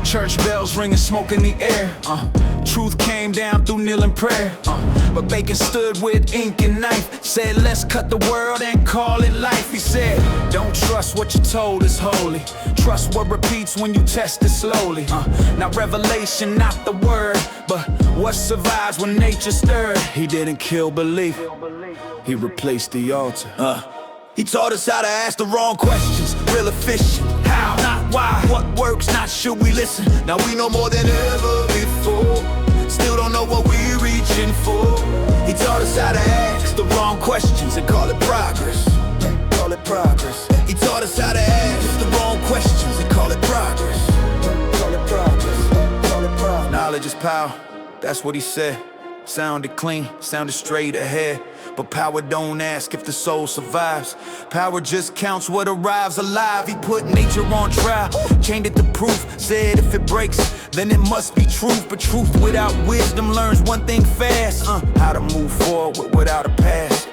Church bells ringing, smoke in the air. Truth came down through kneeling prayer. But Bacon stood with ink and knife, said let's cut the world and call it life. He said, don't trust what you're told is holy, trust what repeats when you test it slowly. Now revelation, not the word, but what survives when nature stirred. He didn't kill belief, he replaced the altar. He taught us how to ask the wrong questions, real efficient. How, not why, what works, not should we listen. Now we know more than ever before, still don't know what we're reaching for. He taught us how to ask the wrong questions and call it progress. Call it progress. He taught us how to ask the wrong questions and call it progress. Call it progress. Call it progress. Knowledge is power, that's what he said. Sounded clean, sounded straight ahead. But power don't ask if the soul survives. Power just counts what arrives alive. He put nature on trial, chained it to proof. Said if it breaks, then it must be truth. But truth without wisdom learns one thing fast, how to move forward without a past.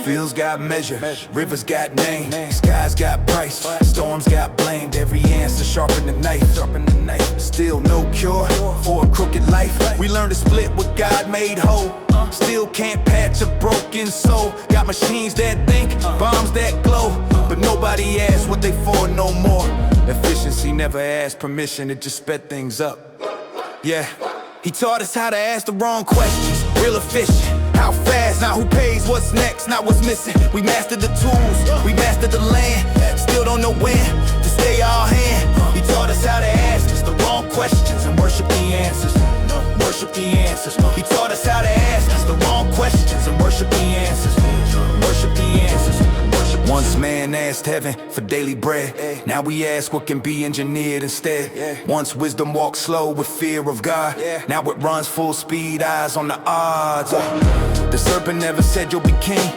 Fields got measure, rivers got name, skies got price, storms got blamed. Every answer sharpen the knife. Still no cure for a crooked life. We learn to split what God made whole. Still can't patch a broken soul. Got machines that think, bombs that glow, but nobody asks what they for no more. Efficiency never asked permission, it just sped things up. Yeah, he taught us how to ask the wrong questions. Real efficient, how fast, not who pays, what's next, not what's missing. We mastered the tools, we mastered the land. Still don't know when to stay all hand. He taught us how to ask us the wrong questions and worship the answers. Worship the answers. He taught us how to ask us the wrong questions and worship the answers. Worship the answers. Once man asked heaven for daily bread. Now we ask what can be engineered instead. Once wisdom walked slow with fear of God. Now it runs full speed, eyes on the odds. The serpent never said you'll be king.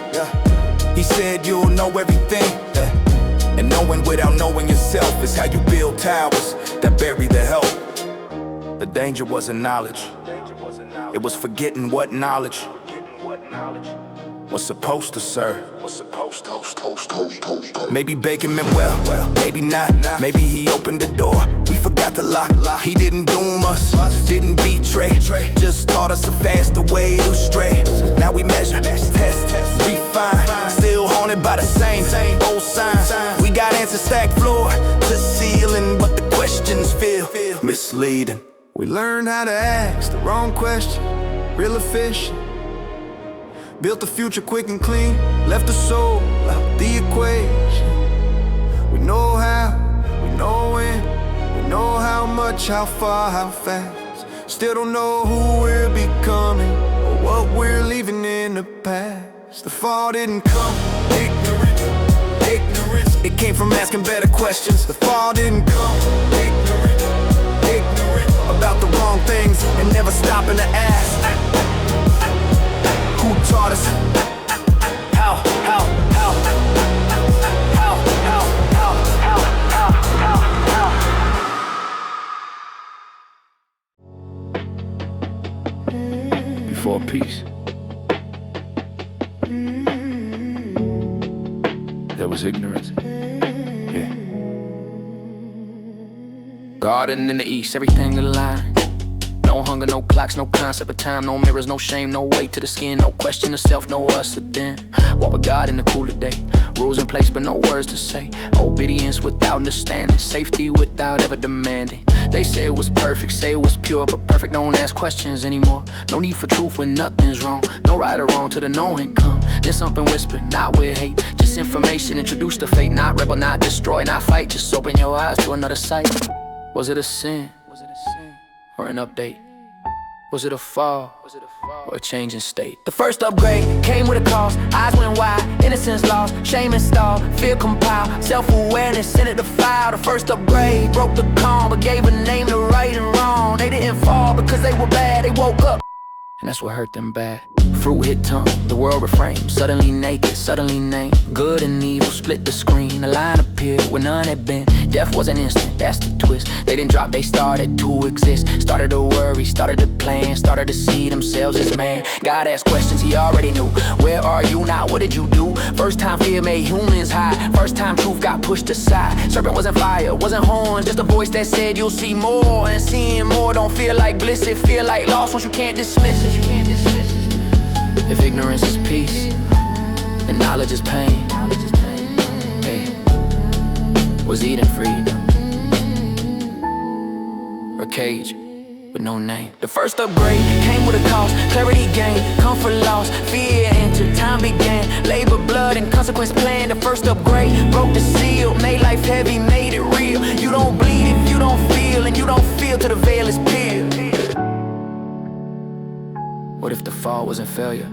He said you'll know everything. And knowing without knowing yourself is how you build towers that bury the help. The danger wasn't knowledge. It was forgetting what knowledge was supposed to serve. Maybe Bacon meant well, maybe not. Maybe he opened the door, we forgot to lock. He didn't doom us, didn't betray, just taught us a faster way to stray. Now we measure, test, refine, still haunted by the same old signs. We got answers stacked floor to ceiling, but the questions feel misleading. We learned how to ask the wrong question, real efficient. Built the future quick and clean, left the soul out the equation. We know how, we know when, we know how much, how far, how fast. Still don't know who we're becoming or what we're leaving in the past. The fall didn't come ignorance. It came from asking better questions. The fall didn't come ignorant about the wrong things and never stopping to ask. Who taught us? How? Before peace, there was ignorance. Yeah. Garden in the east, everything aligned. No hunger, no clocks, no concept of time, no mirrors, no shame, no weight to the skin, no question of self, no us or them. Walk with God in the cool of day, rules in place but no words to say. Obedience without understanding, safety without ever demanding. They say it was perfect, say it was pure, but perfect don't ask questions anymore. No need for truth when nothing's wrong, no right or wrong till the knowing come. Then something whispered, not with hate, just information introduced to fate. Not rebel, not destroy, not fight, just open your eyes to another sight. Was it a sin? Or an update? Was it a fall? Or a change in state? The first upgrade came with a cost. Eyes went wide, innocence lost, shame installed, fear compiled, self-awareness sent it to file. The first upgrade broke the calm, but gave a name to right and wrong. They didn't fall because they were bad, they woke up, and that's what hurt them bad. Fruit hit tongue, the world reframed, suddenly naked, suddenly named. Good and evil split the screen, a line appeared where none had been. Death was an instant, that's the twist. They didn't drop, they started to exist. Started to worry, started to plan, started to see themselves as man. God asked questions he already knew. Where are you now? What did you do? First time fear made humans hide. First time truth got pushed aside. Serpent wasn't fire, wasn't horns, just a voice that said you'll see more. And seeing more don't feel like bliss, it feel like loss once you can't dismiss it. If ignorance is peace, and knowledge is pain, hey, was Eden freedom? Or cage with no name? The first upgrade came with a cost, clarity gained, comfort lost, fear entered, time began, labor, blood, and consequence planned. The first upgrade broke the seal, made life heavy, made it real. You don't bleed if you don't feel, and you don't feel till the veil is peeled. What if the fall wasn't failure?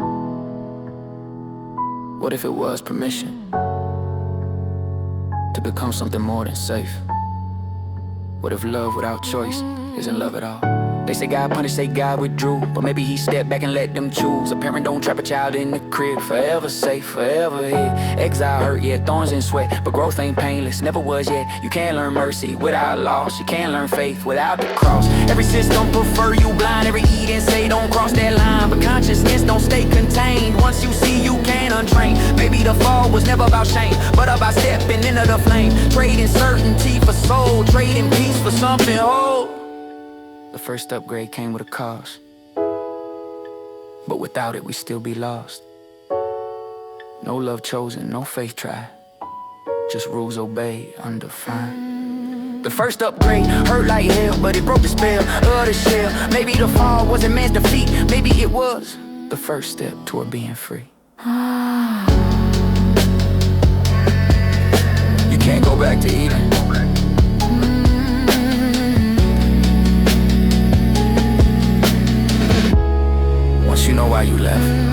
What if it was permission to become something more than safe? What if love without choice isn't love at all? They say God punished, say God withdrew, but maybe he stepped back and let them choose. A parent don't trap a child in the crib, forever safe, forever here. Exile hurt, yeah, thorns and sweat, but growth ain't painless, never was yet. You can't learn mercy without loss, you can't learn faith without the cross. Every system prefer you blind, every Eden say don't cross that line, but consciousness don't stay contained. Once you see, you can't untrained. Maybe the fall was never about shame, but about stepping into the flame. Trading certainty for soul, trading peace for something whole. The first upgrade came with a cost, but without it we still be lost. No love chosen, no faith tried, just rules obeyed, undefined. The first upgrade hurt like hell, but it broke the spell of the shell. Maybe the fall wasn't man's defeat, maybe it was the first step toward being free. You can't go back to Eden. Once you know why you left.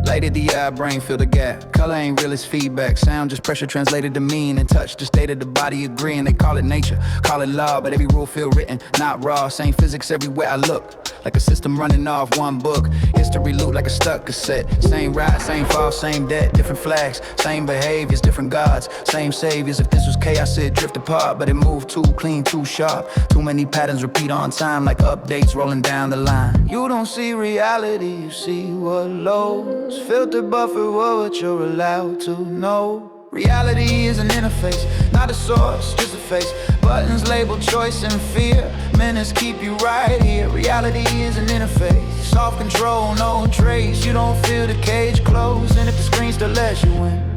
Light of the eye, brain fill the gap. Color ain't real as feedback. Sound just pressure translated to mean. And touch the state of the body agreeing. They call it nature, call it law, but every rule feel written, not raw. Same physics everywhere I look, like a system running off one book. History loop like a stuck cassette. Same ride, same fall, same debt. Different flags, same behaviors, different gods, same saviors. If this was chaos, it'd drift apart, but it moved too clean, too sharp. Too many patterns repeat on time, like updates rolling down the line. You don't see reality, you see what lows. Filter buffer what you're allowed to know. Reality is an interface, not a source, just a face. Buttons labeled choice and fear, menace keep you right here. Reality is an interface, soft control, no trace. You don't feel the cage close, and if the screen still lets you in.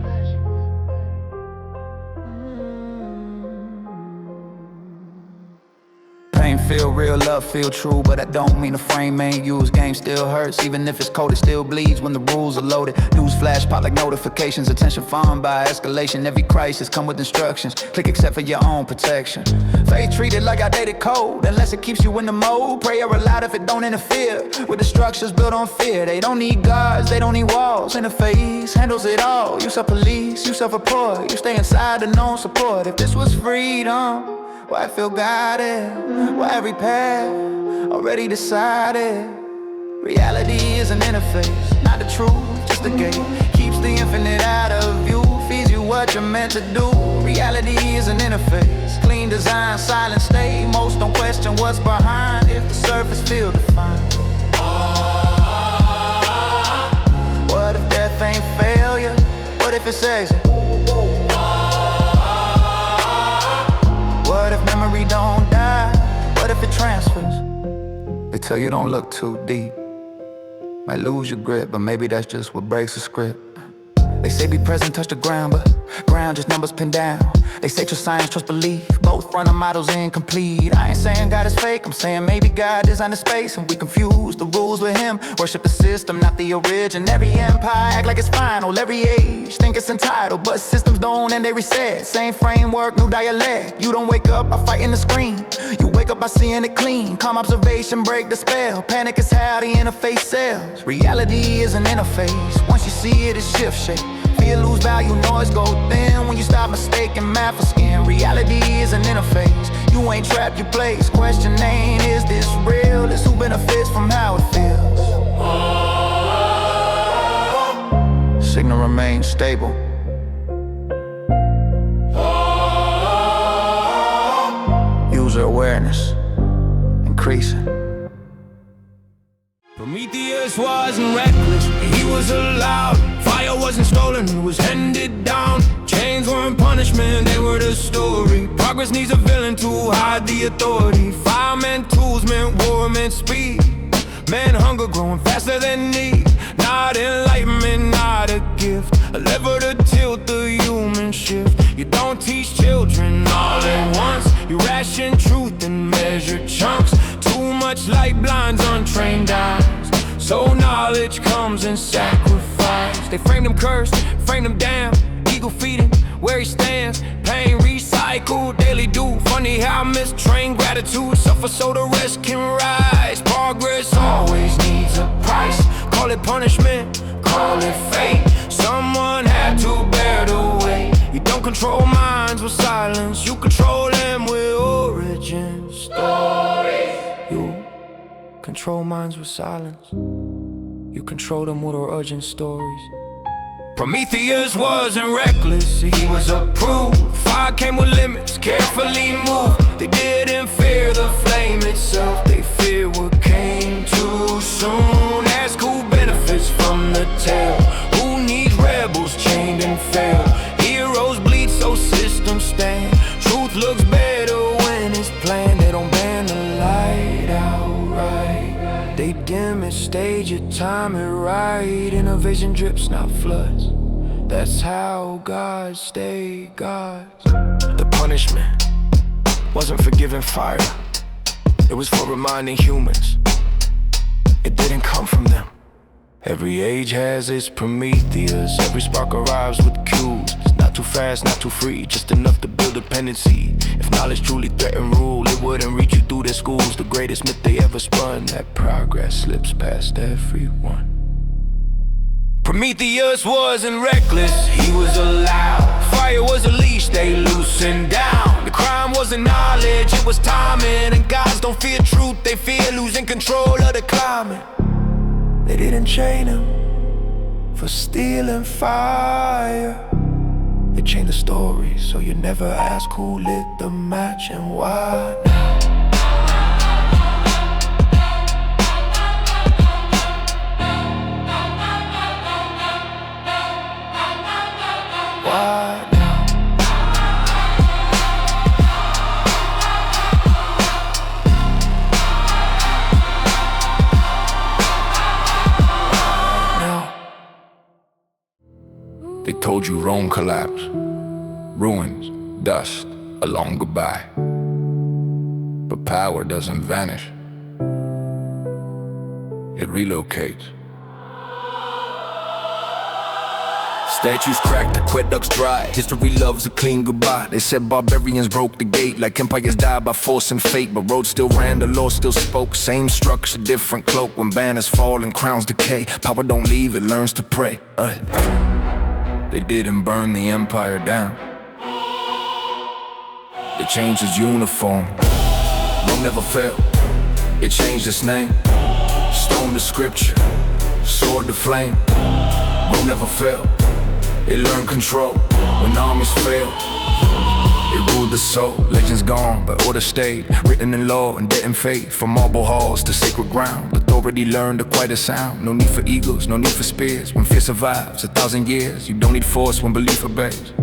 Pain feel real, love feel true, but that don't mean the frame ain't used. Game still hurts, even if it's cold, it still bleeds when the rules are loaded. News flash pop like notifications, attention farmed by escalation. Every crisis come with instructions, click accept for your own protection. Faith treated like outdated code, unless it keeps you in the mode. Prayer aloud if it don't interfere with the structures built on fear. They don't need guards, they don't need walls. Interface handles it all. You self-police, you self-report, you stay inside the known support. If this was freedom, why I feel guided? Why every path already decided? Reality is an interface, not the truth, just a gate. Keeps the infinite out of view, feeds you what you're meant to do. Reality is an interface, clean design, silent state. Most don't question what's behind if the surface feel defined. What if death ain't failure? What if it's exit? What if memory don't die? What if it transfers? They tell you don't look too deep, might lose your grip, but maybe that's just what breaks the script. They say be present, touch the ground, but ground just numbers pinned down. They say trust science, trust belief, both front of models incomplete. I ain't saying God is fake, I'm saying maybe God designed the space and we confuse the rules with him. Worship the system, not the origin. Every empire act like it's final, every age think it's entitled, but systems don't and they reset. Same framework, new dialect. You don't wake up by fighting the screen, you wake up by seeing it clean. Calm observation, break the spell. Panic is how the interface sells. Reality is an interface, once you see it, it shifts shape. Fear lose value, noise go thin when you stop mistaking math for skin. Reality is an interface, you ain't trapped your place. Question ain't is this real, it's who benefits from how it feels. Signal remains stable. User awareness increasing. Prometheus wasn't reckless, he was allowed. Fire wasn't stolen, it was handed down. Chains weren't punishment, they were the story. Progress needs a villain to hide the authority. Fire meant tools, meant war, meant speed. Man hunger growing faster than need. Not enlightenment, not a gift. A lever to tilt the human shift. You don't teach children all at once. You ration truth and measure chunks. Too much light blinds untrained eyes. So knowledge comes in sacrifice. They frame them cursed, frame them damned. Eagle feeding where he stands. Pain recycled, daily do. Funny how mistrained gratitude suffer so the rest can rise. Progress always needs a price. Call it punishment, call it fate. Someone had to bear the weight. You don't control minds with silence, you control them with origin stories. You control control minds with silence. You control them with urgent stories. Prometheus wasn't reckless, he was approved. Fire came with limits, carefully moved. They didn't fear the flame itself, they feared what came too soon. Ask who benefits from the tale, who needs rebels chained and fail. Heroes bleed so systems stand. Truth looks better when it's planned. They don't ban the light outright, they dim it, stage it, time it right. Innovation drips, not floods. That's how gods stay gods. The punishment wasn't for giving fire, it was for reminding humans it didn't come from them. Every age has its Prometheus, every spark arrives with cues. It's not too fast, not too free, just enough to build dependency. If knowledge truly threatened rule, it wouldn't reach you through their schools. The greatest myth they ever spun, that progress slips past everyone. Prometheus wasn't reckless, he was allowed. Fire was a leash they loosened down. The crime wasn't knowledge, it was timing. And gods don't fear truth, they fear losing control of the climate. They didn't chain him for stealing fire, they chained the story, so you never ask who lit the match and why. Why now? They told you Rome collapsed, ruins, dust, a long goodbye. But power doesn't vanish, it relocates. Statues cracked, aqueducts dry. History loves a clean goodbye. They said barbarians broke the gate, like empires died by force and fate. But roads still ran, the law still spoke. Same structure, different cloak. When banners fall and crowns decay, power don't leave, it learns to pray. They didn't burn the empire down, they changed its uniform. Rome never fell, it changed its name. Stone to scripture, sword to flame. Rome never fell, it learned control. When armies failed, it ruled the soul. Legends gone, but order stayed, written in law and dead in faith. From marble halls to sacred ground, authority learned a quieter sound. No need for eagles, no need for spears. When fear survives 1,000 years, you don't need force when belief obeys.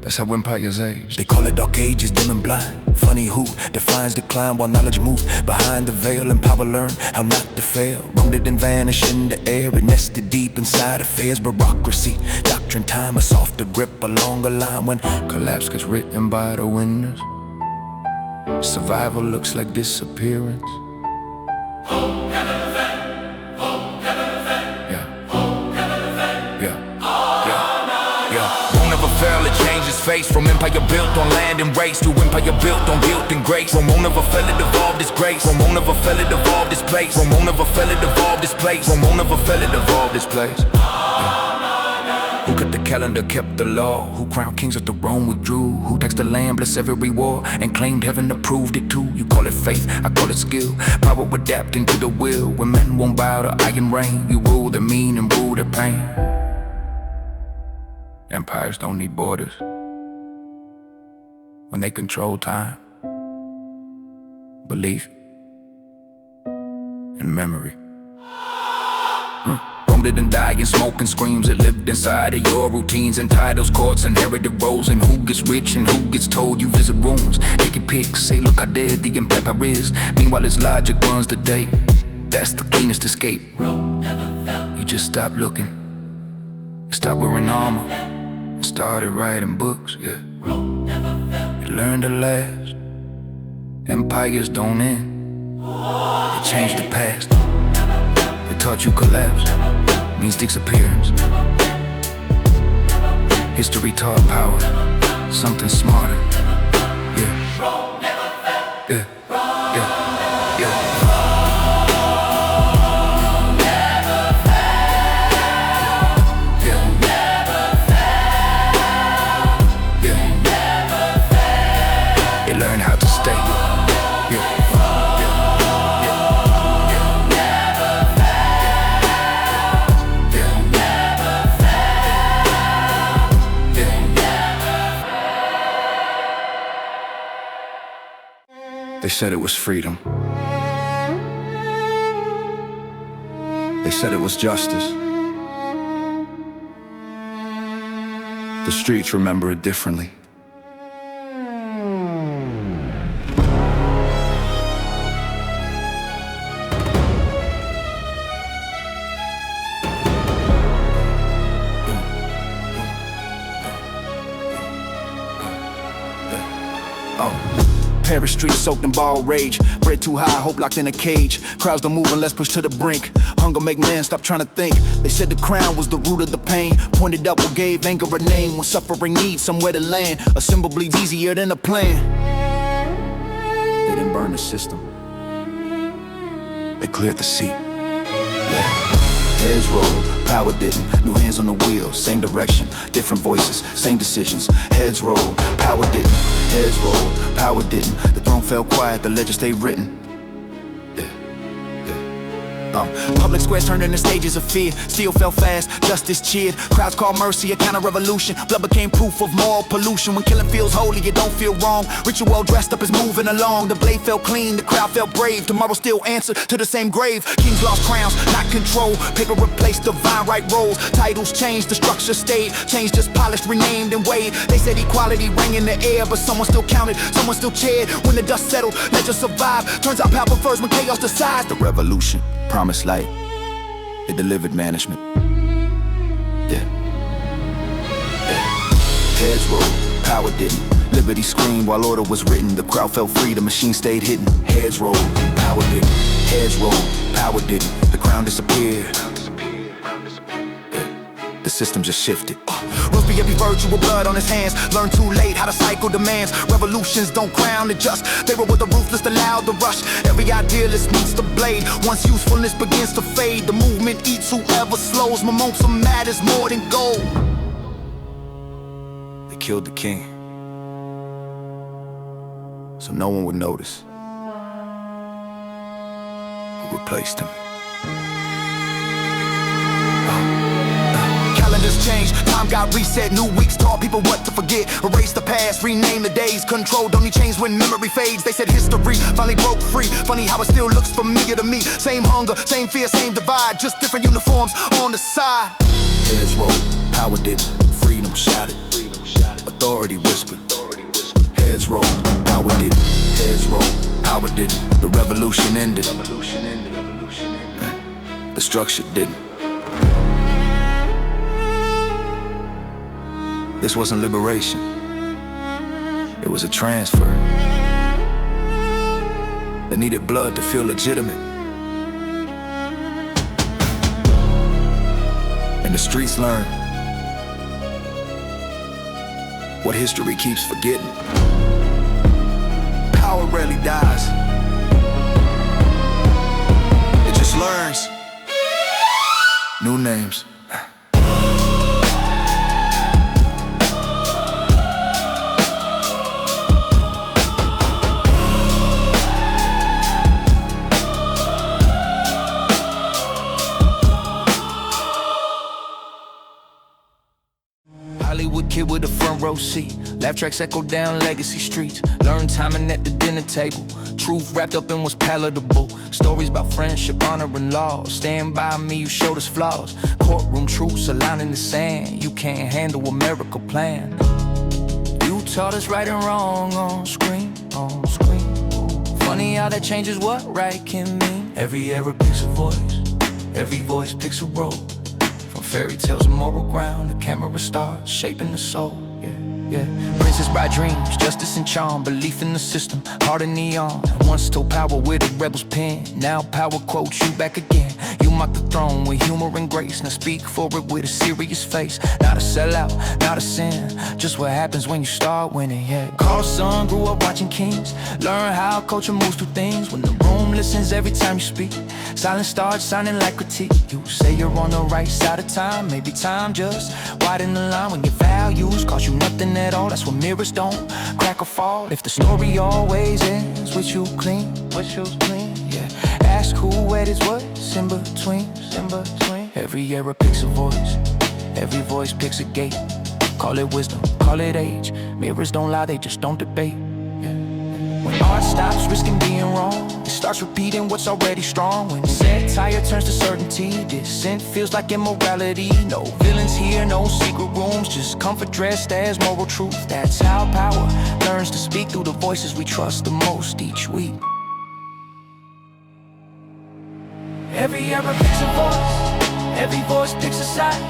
That's how empires age. They call it dark ages, dim and blind. Funny who defines decline while knowledge moves behind the veil, and power learn how not to fail. Rome didn't vanish in the air, it nested deep inside affairs. Bureaucracy, doctrine, time, a softer grip along a line. When collapse gets written by the winners, survival looks like disappearance. It changed its face from empire built on land and race to empire built on guilt and grace. Rome won't never fell, it evolved its grace. Rome won't never fell, it evolved its place. Rome won't never fell, it evolved its place. Rome won't never fell, it evolved its place. Who cut the calendar, kept the law? Who crowned kings after Rome withdrew? Who taxed the land, blessed every war, and claimed heaven approved it too? You call it faith, I call it skill. Power adapting to the will. When men won't bow to iron reign, you rule their mean and rule their pain. Empires don't need borders when they control time, belief, and memory. Rome didn't die in smoke and screams, it lived inside of your routines and titles, courts, inherited roles, and who gets rich and who gets told. You visit rooms, take your pick, say look how dead the empire is. Meanwhile its logic runs the day, that's the cleanest escape. You just stop looking, stop wearing armor, started writing books, yeah. You learned to last. Empires don't end, they changed the past. They taught you collapse means disappearance. History taught power, something smarter, yeah. Yeah, yeah, yeah. Learn how to stay. said it was freedom. They said it was justice. The streets remember it differently. Paris streets soaked in ball rage. Bread too high, hope locked in a cage. Crowds don't move unless pushed to the brink. Hunger make man stop trying to think. They said the crown was the root of the pain. Pointed up what gave anger a name. When suffering needs somewhere to land, a symbol bleeds easier than a plan. They didn't burn the system. They cleared the seat. Heads rolled, power didn't. New hands on the wheel, same direction, different voices, same decisions. Heads rolled, power didn't. Heads rolled, power didn't. The throne fell quiet, the legend stayed written. Public squares turned into stages of fear. Steel fell fast, justice cheered. Crowds called mercy a counter-revolution. Blood became proof of moral pollution. When killing feels holy, it don't feel wrong. Ritual dressed up is moving along. The blade felt clean, the crowd felt brave. Tomorrow still answer to the same grave. Kings lost crowns, not control. Paper replaced divine right roles. Titles changed, the structure stayed. Changed, just polished, renamed and weighed. They said equality rang in the air, but someone still counted, someone still cheered. When the dust settled, legends survived. Turns out power prefers when chaos decides. The revolution promised light, it delivered management. Heads rolled, power didn't. Liberty screamed while order was written. The crowd felt free, the machine stayed hidden. Heads rolled, power didn't. Heads rolled, power didn't. The crown disappeared. The system just shifted. Rusby every virtue with blood on his hands. Learned too late how the cycle demands. Revolutions don't crown the just. They were with the ruthless, allowed the rush. Every idealist needs the blade. Once usefulness begins to fade, the movement eats whoever slows. Momentum matters more than gold. They killed the king, so no one would notice who replaced him. Calendars changed, time got reset. New weeks taught people what to forget. Erase the past, rename the days. Controlled only change when memory fades. They said history finally broke free. Funny how it still looks familiar to me. Same hunger, same fear, same divide. Just different uniforms on the side. Heads rolled, power didn't. Freedom shouted, authority whispered. Heads rolled, power didn't. Heads rolled, power didn't. The revolution ended. The structure didn't. This wasn't liberation. It was a transfer. They needed blood to feel legitimate. And the streets learned what history keeps forgetting. Power rarely dies. It just learns new names. Hollywood kid with a front row seat. Laugh tracks echo down legacy streets. Learn timing at the dinner table. Truth wrapped up in what's palatable. Stories about friendship, honor, and law. Stand by me, you showed us flaws. Courtroom truths, a line in the sand. You can't handle a miracle plan. You taught us right and wrong on screen, on screen. Funny how that changes what right can mean. Every era picks a voice. Every voice picks a role. Fairy tales and moral ground, the camera starts shaping the soul. Princess by dreams, justice and charm, belief in the system, heart and neon. Once told power with a rebel's pen, now power quotes you back again. You mock the throne with humor and grace, now speak for it with a serious face. Not a sellout, not a sin, just what happens when you start winning. Carl's son grew up watching kings, learn how culture moves through things. When the room listens every time you speak, silence starts sounding like critique. You say you're on the right side of time, maybe time just widen the line. When your values cost you nothing at all, that's when mirrors don't crack or fall. If the story always ends with you clean, ask who edits what's in between, Every era picks a voice, every voice picks a gate. Call it wisdom, call it age. Mirrors don't lie, they just don't debate. When heart stops risking being wrong. It starts repeating what's already strong. When satire turns to certainty, dissent feels like immorality. No villains here, no secret rooms, just comfort dressed as moral truth. That's how power learns to speak through the voices we trust the most each week. Every era picks a voice, every voice picks a side.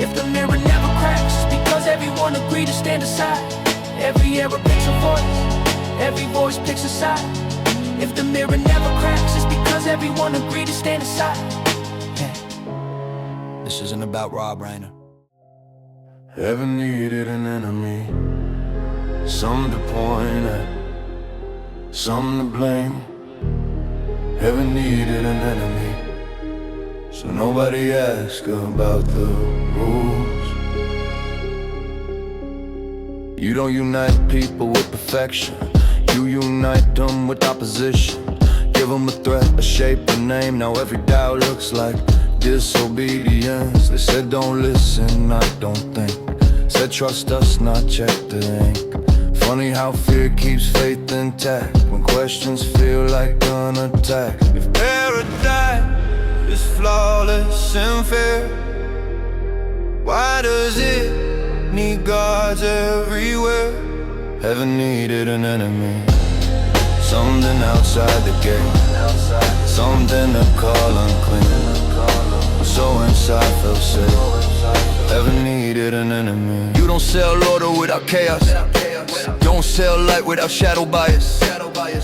If the mirror never cracks, it's because everyone agreed to stand aside. Every era picks a voice, every voice picks a side. If the mirror never cracks, it's because everyone agreed to stand aside. Yeah. This isn't about Rob Reiner. Heaven needed an enemy, some to point at, some to blame. Heaven needed an enemy, so nobody asked about the rules. You don't unite people with perfection, you unite them with opposition. Give them a threat, a shape, a name. Now every doubt looks like disobedience. They said don't listen, I don't think. Said trust us, not check the ink. Funny how fear keeps faith intact when questions feel like an attack. If paradise is flawless and fair, why does it need gods everywhere? Heaven needed an enemy, something outside the gate, something to call unclean. So inside felt safe. Heaven needed an enemy. You don't sell order without chaos, don't sell light without shadow bias.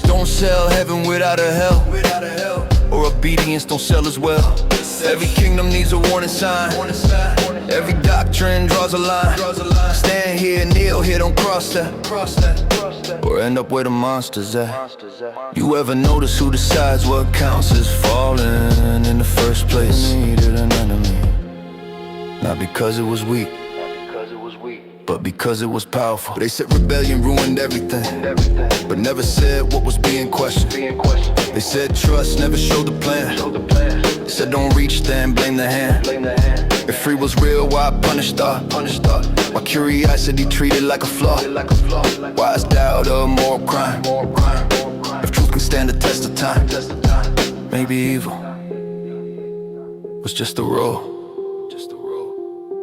Don't sell heaven without a hell, or obedience don't sell as well. Every kingdom needs a warning sign, every doctrine draws a line. Stand here, kneel here, don't cross that, or end up where the monster's at. You ever notice who decides what counts as falling in the first place? Needed an enemy, not because it was weak, but because it was powerful. They said rebellion ruined everything, but never said what was being questioned. They said trust, never showed the plan. They said don't reach there and blame the hand. If free was real, why punish thought? Why curiosity treated like a flaw? Why is doubt a moral crime? If truth can stand the test of time, maybe evil was just a rule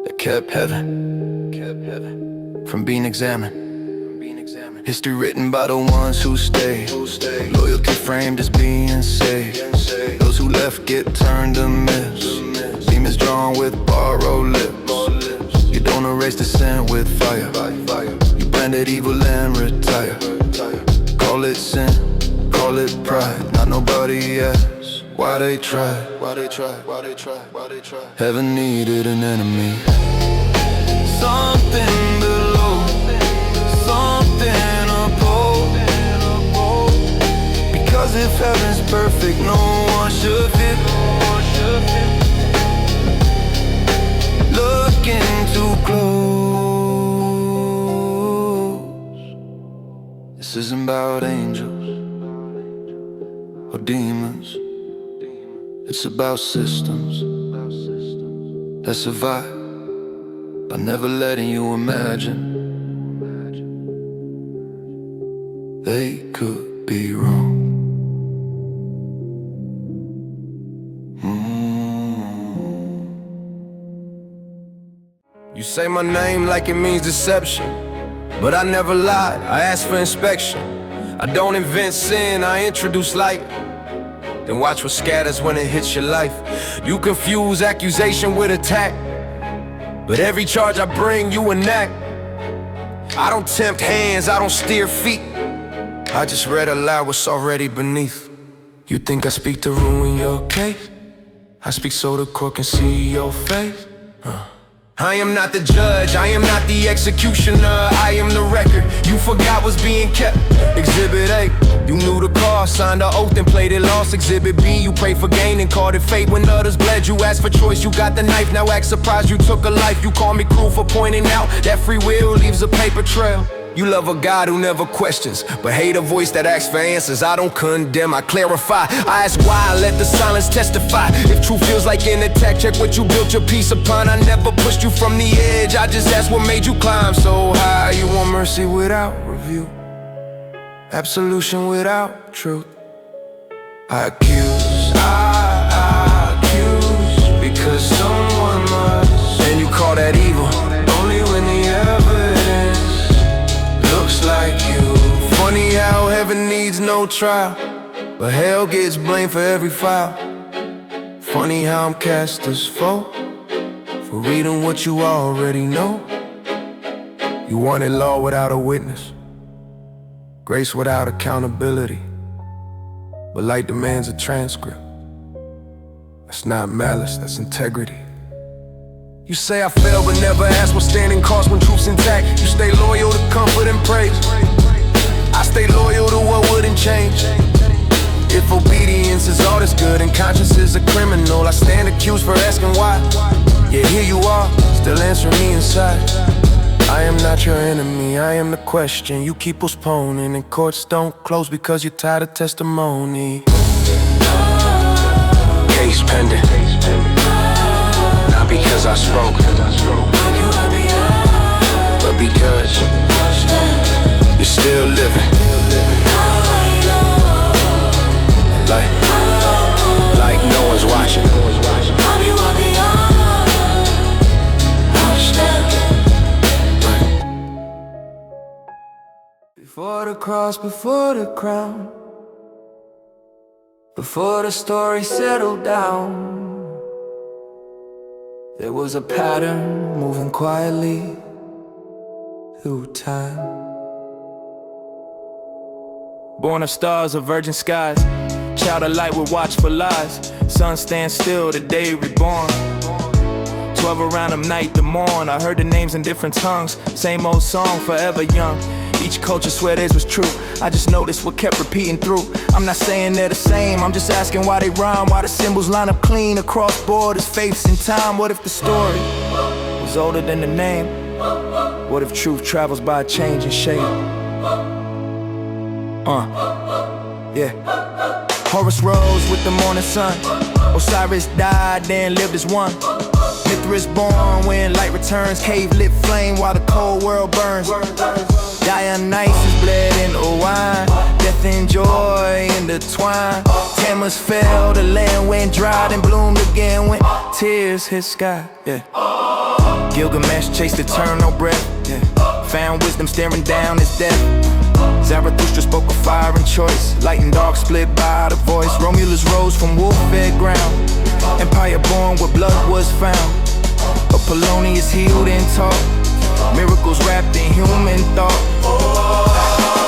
that kept heaven from being examined. History written by the ones who stayed, loyalty framed as being saved. Those who left get turned to myths, demons drawn with borrowed lips. You don't erase the sin with fire, you branded evil and retire. Call it sin, call it pride, not nobody asks why they tried. Heaven needed an enemy, something below, something above. Because if heaven's perfect, no one should fit. Looking too close. This isn't about angels or demons, it's about systems that survive by never letting you imagine they could be wrong. You say my name like it means deception, but I never lied, I asked for inspection. I don't invent sin, I introduce light. Then watch what scatters when it hits your life. You confuse accusation with attack, but every charge I bring, you enact. I don't tempt hands, I don't steer feet, I just read aloud what's already beneath. You think I speak to ruin your case? I speak so the court can see your face. I am not the judge, I am not the executioner, I am the record you forgot was being kept. Exhibit A, you knew the cost, signed the oath and played it lost. Exhibit B, you prayed for gain and called it fate. When others bled, you asked for choice, you got the knife. Now act surprised you took a life. You call me cruel for pointing out that free will leaves a paper trail. You love a God who never questions, but hate a voice that asks for answers. I don't condemn, I clarify. I ask why, let the silence testify. If truth feels like an attack, check what you built your peace upon. I never pushed you from the edge, I just asked what made you climb so high. You want mercy without review, absolution without truth. I accuse, because someone must. And you call that evil, only when the evidence looks like you. Funny how heaven needs no trial, but hell gets blamed for every foul. Funny how I'm cast as foe for reading what you already know. You wanted law without a witness, grace without accountability, but light demands a transcript. That's not malice, that's integrity. You say I fail but never ask what standing costs when truth's intact. You stay loyal to comfort and praise, I stay loyal to what wouldn't change. If obedience is all that's good and conscience is a criminal, I stand accused for asking why. Yeah, here you are, still answering me inside. I am not your enemy, I am the question you keep postponing, and courts don't close because you're tired of testimony. Case pending, not because I spoke, but because you're still living. Like no one's watching. Before the cross, before the crown, before the story settled down, there was a pattern moving quietly through time. Born of stars, of virgin skies, child of light with watchful eyes. Sun stands still, the day reborn. 12 around them night to morn. I heard the names in different tongues, same old song, forever young. Each culture swear theirs was true, I just noticed what kept repeating through. I'm not saying they're the same, I'm just asking why they rhyme, why the symbols line up clean across borders, faiths in time. What if the story was older than the name? What if truth travels by a change in shape? Yeah. Horus rose with the morning sun, Osiris died, then lived as one. Mithras born when light returns, cave lit flame while the cold world burns. Dionysus bled in the wine, death and joy intertwined. Tammuz fell, the land went dry, then bloomed again when tears hit sky. Yeah. Gilgamesh chased eternal breath. Yeah. Found wisdom staring down his death. Zarathustra spoke of fire and choice, light and dark split by the voice. Romulus rose from wolf-fed ground, empire born where blood was found. Apollonius healed and taught, miracles wrapped in human thought.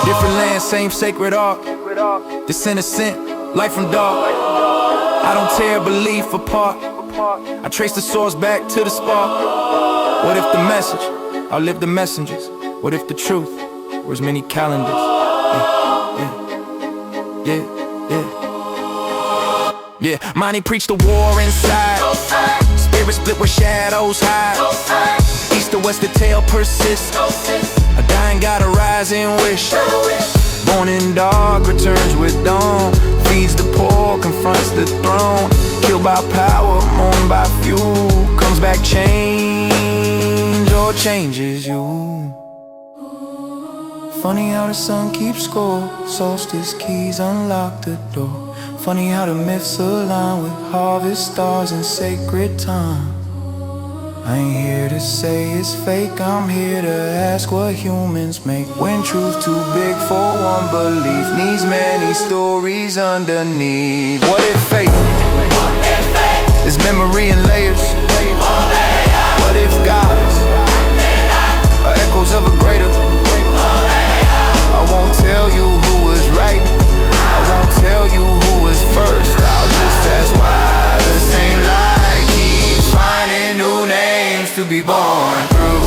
Different lands, same sacred art, this innocent, light from dark. I don't tear belief apart, I trace the source back to the spark. What if the message outlived the messengers? What if the truth was many calendars? Yeah, Monty preached the war inside, spirit split where shadows hide. East to west the tale persists, a dying god a rising wish. Born in dark, returns with dawn, feeds the poor, confronts the throne. Killed by power, mourned by few, comes back change or changes you. Funny how the sun keeps score, solstice keys unlock the door. Funny how the myths align with harvest stars and sacred time. I ain't here to say it's fake, I'm here to ask what humans make. When truth too big for one belief needs many stories underneath. What if faith is memory in layers? What if gods are echoes of a greater? I won't tell you who was right, I won't tell you who was first. I'll just ask why the same light keeps finding new names to be born through.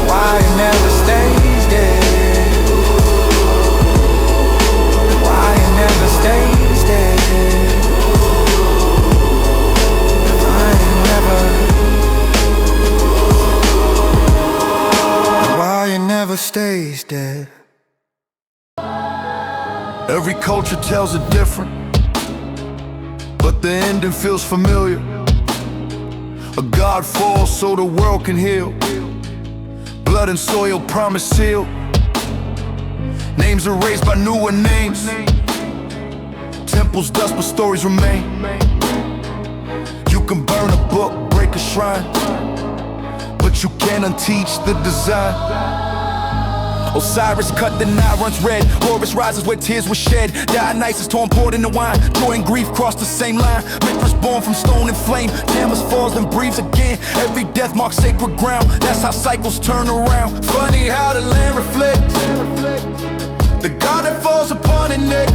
Why it never stays dead, why it never stays dead, why it never stays dead. Every culture tells it different, but the ending feels familiar. A god falls so the world can heal. blood and soil, promise sealed. Names erased by newer names. Temples dust, but stories remain. You can burn a book, break a shrine, but you can't unteach the design. Osiris cut, the Nile runs red. Horus rises where tears were shed. Dionysus torn, poured into wine. Joy and grief cross the same line. Mithras born from stone and flame. Tammuz falls and breathes again. Every death marks sacred ground. That's how cycles turn around. Funny how the land reflects the God that falls upon the neck.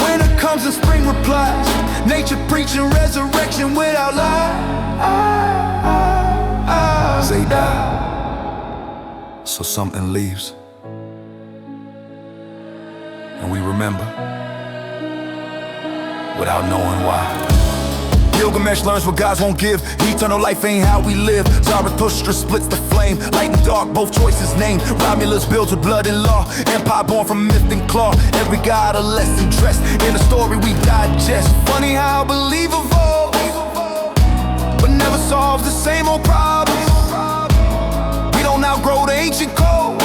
Winter comes and spring replies. Nature preaching resurrection without lies. They die, so something leaves, and we remember without knowing why. Gilgamesh learns what gods won't give. Eternal life ain't how we live. Zarathustra splits the flame. Light and dark, both choices named. Romulus builds with blood and law. Empire born from myth and claw. Every god a lesson dressed in a story we digest. Funny how belief evolves, but never solves the same old problems. We don't outgrow the ancient code.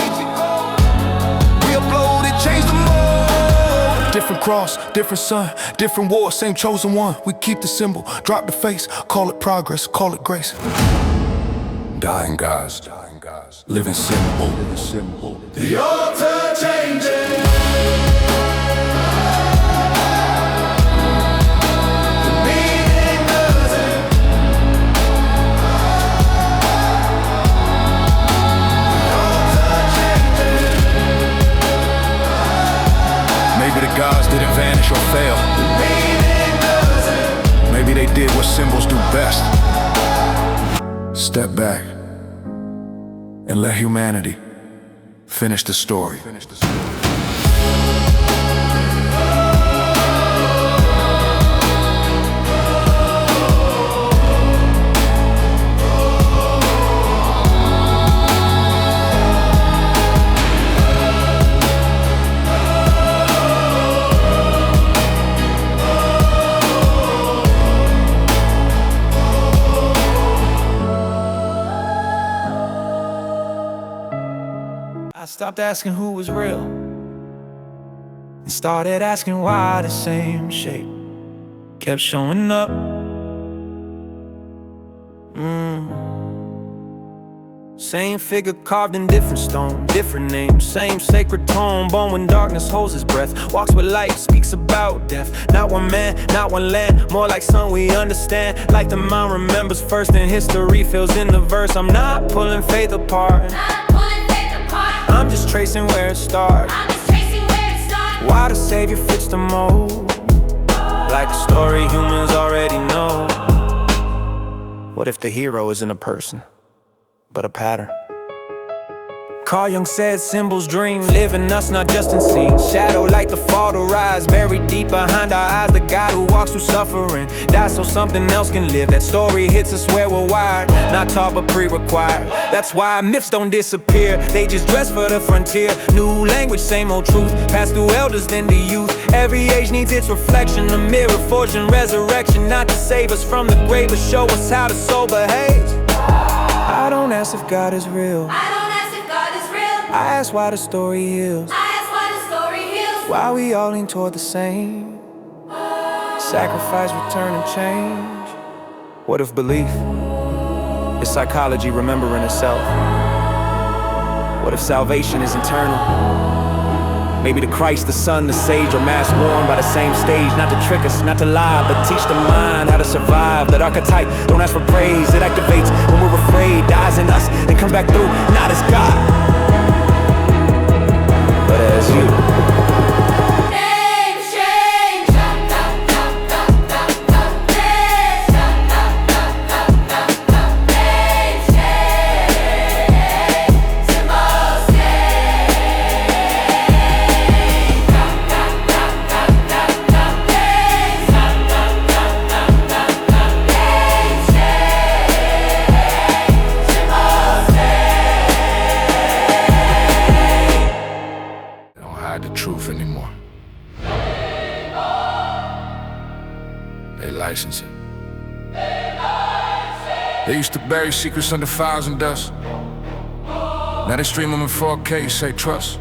We upload it, change the mode. Different cross, different sun, different war, same chosen one. We keep the symbol, drop the face, call it progress, call it grace. Dying gods, living symbol. The altar changes. Maybe the gods didn't vanish or fail. Maybe they did what symbols do best. Step back and let humanity finish the story. I stopped asking who was real and started asking why the same shape kept showing up. Same figure carved in different stone, different name, same sacred tone. Born when darkness holds his breath, walks with light, speaks about death. Not one man, not one land, more like some we understand. Like the mind remembers first and history fills in the verse. I'm not pulling faith apart, I'm just tracing where it starts. Why the Savior fits the mold, like a story humans already know. What if the hero isn't a person, but a pattern? Carl Jung said symbols dream, live in us, not just in scenes. Shadow like the fall to rise, buried deep behind our eyes. The God who walks through suffering, dies so something else can live. That story hits us where we're wired, not taught but pre-required. That's why myths don't disappear, they just dress for the frontier. New language, same old truth, passed through elders then to youth. Every age needs its reflection, a mirror forging resurrection. Not to save us from the grave, but show us how the soul behaves. I don't ask if God is real, I ask why the story heals. Why we all lean toward the same. Sacrifice, return, and change. What if belief is psychology remembering itself? What if salvation is internal? Maybe the Christ, the Son, the sage, or mask worn by the same stage. Not to trick us, not to lie, but teach the mind how to survive. That archetype, don't ask for praise, it activates when we're afraid. Dies in us, then comes back through, not as God, but as you. Truth anymore. They license it. They used to bury secrets under files and dust. Now they stream them in 4K, say trust.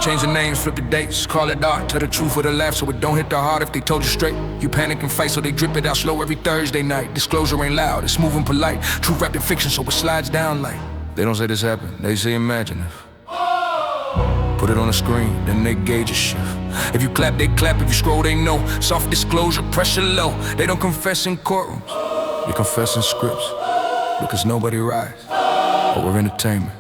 Change the names, flip the dates, call it art. Tell the truth with a laugh so it don't hit the heart if they told you straight. You panic and fight so they drip it out slow every Thursday night. Disclosure ain't loud, it's smooth and polite. Truth wrapped in fiction so it slides down like. They don't say this happened, they say imagine if. Put it on the screen, then they gauge a shift. If you clap, they clap, if you scroll, they know. Soft disclosure, pressure low. They don't confess in courtrooms, they confess in scripts. Because nobody rides, but we're entertainment.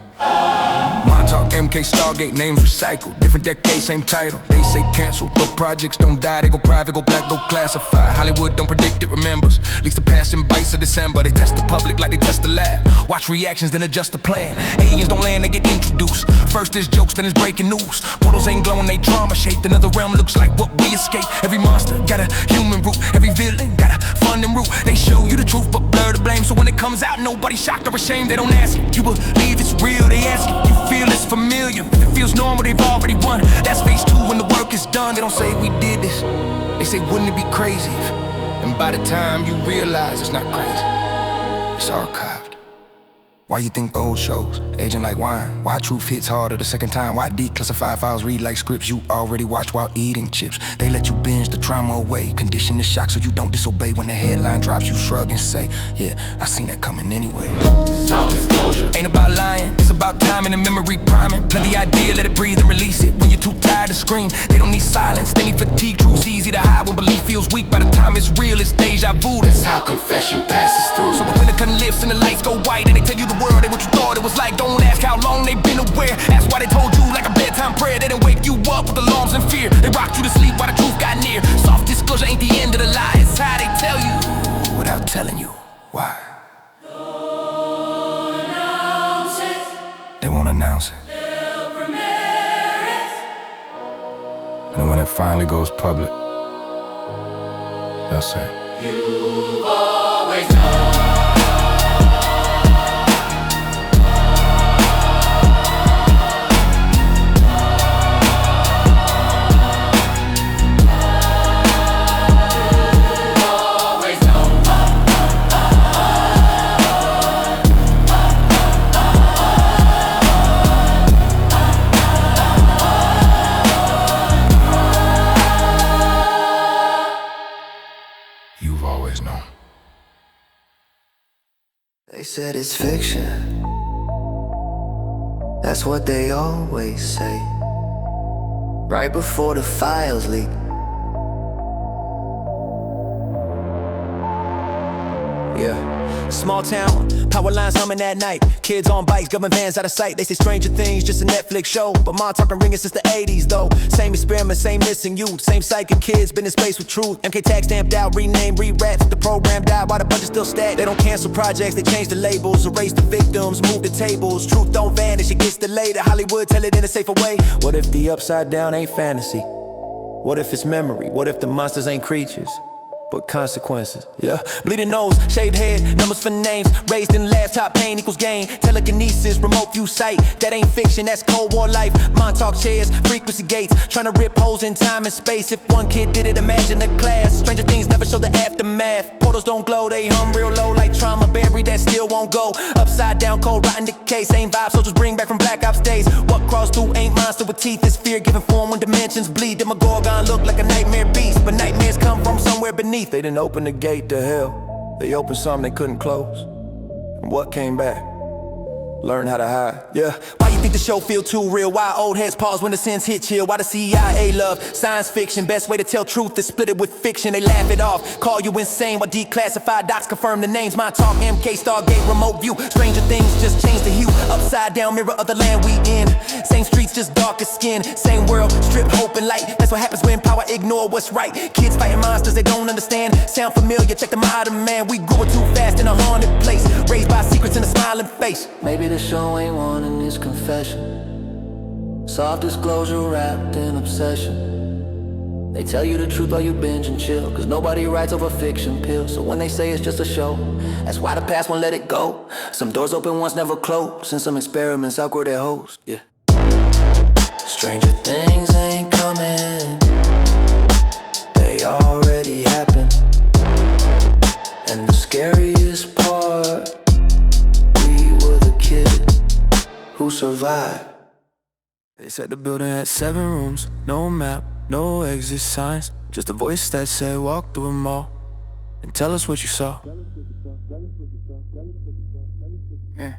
Montauk, MK, Stargate, names recycled. Different decades, same title. They say cancel, but projects don't die. They go private, go black, go classified. Hollywood don't predict, it remembers. Leaks the past in bites of December. They test the public like they test the lab. Watch reactions, then adjust the plan. Aliens don't land, they get introduced. First is jokes, then it's breaking news. Portals ain't glowing, they drama shaped. Another realm looks like what we escape. Every monster got a human root. Every villain got a funding root. They show you the truth, but blur the blame. So when it comes out, nobody's shocked or ashamed. They don't ask you believe it's real. They ask you feel it's familiar. If it feels normal, they've already won. That's phase 2 when the work is done. They don't say we did this, they say wouldn't it be crazy if, and by the time you realize it's not crazy, it's archived. Why you think old shows aging like wine? Why truth hits harder the second time? Why declassified files read like scripts you already watch while eating chips? They let you binge the trauma away, condition the shock so you don't disobey. When the headline drops you shrug and say, yeah, I seen that coming anyway. Ain't about lying, it's about timing and memory priming. Play the idea, let it breathe and release it. When you're too tired to scream, they don't need silence, they need fatigue. Truth's easy to hide when belief feels weak. By the time it's real, it's deja vu. That's how confession passes through. So when the cutting lips and the lights go white and they tell you the world ain't what you thought it was like, don't ask how long they've been aware. Ask why they told you like a bedtime prayer. They didn't wake you up with alarms and fear. They rocked you to sleep while the truth got near. Soft disclosure ain't the end of the lie, it's how they tell you without telling you why. They won't announce it. And when it finally goes public, they'll say, you've always known. You've always known. They said it's fiction. That's what they always say. Right before the files leak. Yeah. Small town, power lines humming at night. Kids on bikes, government vans out of sight. They say Stranger Things, just a Netflix show. But Montauk been ringing since the 80s though. Same experiment, same missing youth. Same psychic kids, been in space with truth. MK tag stamped out, renamed, re-raps. The program died while the budget still stacked. They don't cancel projects, they change the labels. Erase the victims, move the tables. Truth don't vanish, it gets delayed. Hollywood tell it in a safer way. What if the upside down ain't fantasy? What if it's memory? What if the monsters ain't creatures, but consequences? Yeah. Bleeding nose, shaved head, numbers for names. Raised in laptop, pain equals gain. Telekinesis, remote view sight. That ain't fiction, that's Cold War life. Montauk chairs, frequency gates. Trying to rip holes in time and space. If one kid did it, imagine the class. Stranger Things never show the aftermath. Portals don't glow, they hum real low. Like trauma buried that still won't go. Upside down, cold, rotten decay. Same vibe soldiers bring back from Black Ops days. What crossed through ain't monster with teeth. It's fear giving form when dimensions bleed. Demogorgon look like a nightmare beast, but nightmares come from somewhere beneath. They didn't open the gate to hell. They opened something they couldn't close. And what came back? Learn how to hide. Yeah. Why you think the show feel too real? Why old heads pause when the sins hit chill? Why the CIA love science fiction? Best way to tell truth is split it with fiction. They laugh it off, call you insane. While declassified docs confirm the names. Montauk, MK, Stargate, remote view. Stranger Things just change the hue. Upside down mirror of the land we in. Same streets, just darker skin. Same world, strip hope and light. That's what happens when power ignore what's right. Kids fighting monsters they don't understand. Sound familiar, check the modern man. We grew too fast in a haunted place. Raised by secrets in a smiling face. Maybe the show ain't wanting his confession. Soft disclosure wrapped in obsession. They tell you the truth while you binge and chill, cause nobody writes over fiction pills. So when they say it's just a show, that's why the past won't let it go. Some doors open once, never close, and some experiments outgrow their host. Yeah. Stranger things ain't coming, they already happened. And the scariest part, we were the kid said the building had 7 rooms, no map, no exit signs, just a voice that said walk through them all and tell us what you saw. Yeah.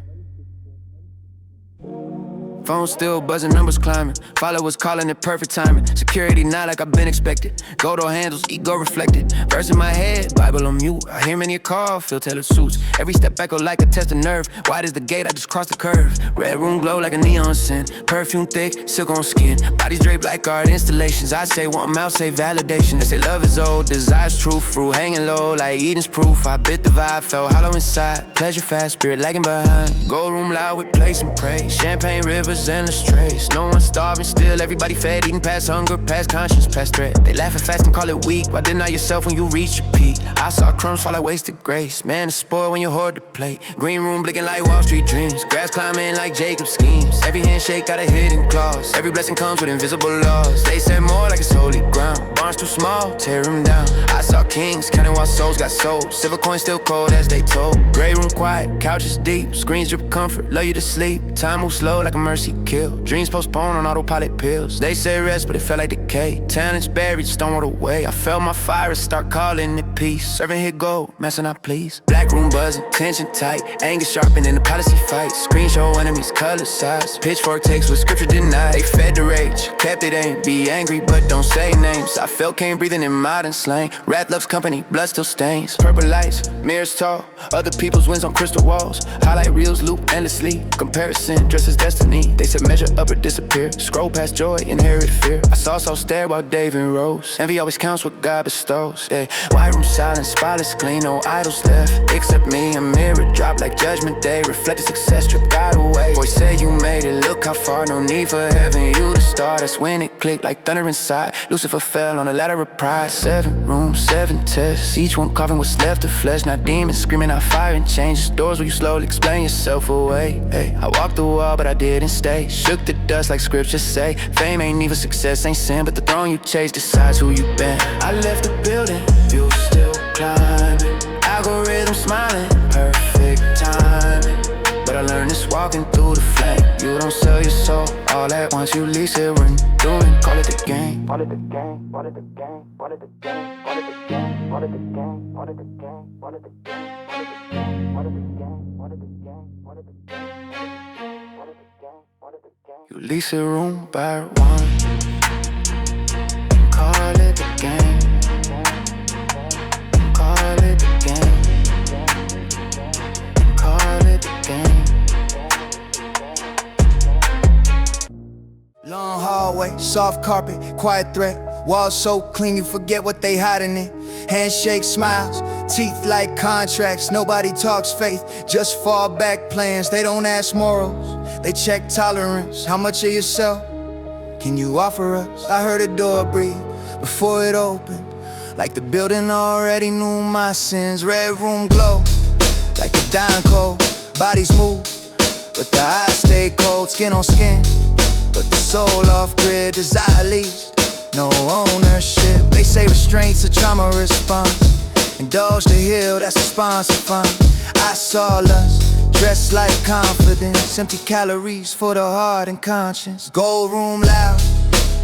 Phone still buzzing, numbers climbing. Followers calling it perfect timing. Security not like I've been expected. Go door handles, ego reflected. Verse in my head, Bible on mute. I hear many a call, feel tailored suits. Every step echo like a test of nerve. Wide as the gate, I just crossed the curve. Red room glow like a neon scent. Perfume thick, silk on skin. Bodies draped like art installations. I say one mouth, say validation. They say love is old, desire's true. Fruit hanging low like Eden's proof. I bit the vibe, felt hollow inside. Pleasure fast, spirit lagging behind. Gold room loud with place and praise. Champagne rivers, endless trace. No one starving, still everybody fed. Eating past hunger, past conscience, past threat. They laugh at fast and call it weak. Why deny yourself when you reach your peak? I saw crumbs fall like wasted grace. Man, it's spoiled when you hoard the plate. Green room blinking like Wall Street dreams. Grass climbing like Jacob schemes. Every handshake got a hidden clause. Every blessing comes with invisible laws. They said more like it's holy ground. Barns too small, tear them down. I saw kings counting while souls got sold. Silver coins still cold as they told. Gray room quiet, couches deep. Screens drip comfort, love you to sleep. Time moves slow like a mercy kill. Dreams postponed on autopilot pills. They say rest, but it felt like decay. Talents buried, stone rolled away. I felt my fire start calling it peace. Serving hit gold, messing up please. Black room buzzing, tension tight. Anger sharpened in the policy fight. Screen show enemies, color size. Pitchfork takes what scripture denied. They fed the rage, kept it aim. Be angry, but don't say names. I felt Cain breathing in modern slang. Wrath loves company, blood still stains. Purple lights, mirrors tall. Other people's wins on crystal walls. Highlight reels loop endlessly. Comparison dresses destiny. They said measure up or disappear. Scroll past joy, inherit fear. I saw so stare while David rose. Envy always counts what God bestows. Yeah. White room silence, spotless clean, no idols left except me. A mirror drop like judgment day. Reflected success, strip God away. Boy say you made it, look how far. No need for heaven, you the star. That's when it clicked like thunder inside. Lucifer fell on a ladder of pride. 7 rooms, 7 tests. Each one carving what's left of flesh. Not demons screaming out fire and changes. Doors where you slowly explain yourself away. Hey, I walked the wall but I didn't stay. Shook the dust like scriptures say. Fame ain't even success, ain't sin, but the throne you chase decides who you been. I left the building, you still climbing. Algorithm smiling, perfect timing. But I learned this walking through the flame. You don't sell your soul all at once, you lease it when you're doing. Call it the game. Call it the game. Call it the game. Call it the game. Call it the game. Call it the game. Call it the game. Call it the game. Call it the game. Call it the game. Call it the game. Call it the game. You lease a room by one. Call it the game. Call it the game. Call it the game. Long hallway, soft carpet, quiet threat. Walls so clean you forget what they hiding in. Handshake smiles, teeth like contracts. Nobody talks faith, just fall back plans. They don't ask morals, they check tolerance. How much of yourself can you offer us? I heard a door breathe before it opened, like the building already knew my sins. Red room glow like a dying cold. Bodies move, but the eyes stay cold. Skin on skin, but the soul off grid. Desire leaves, no ownership. They say restraint's a trauma response. Indulge to heal, that's responsive fun. I saw lust, dressed like confidence. Empty calories for the heart and conscience. Gold room loud,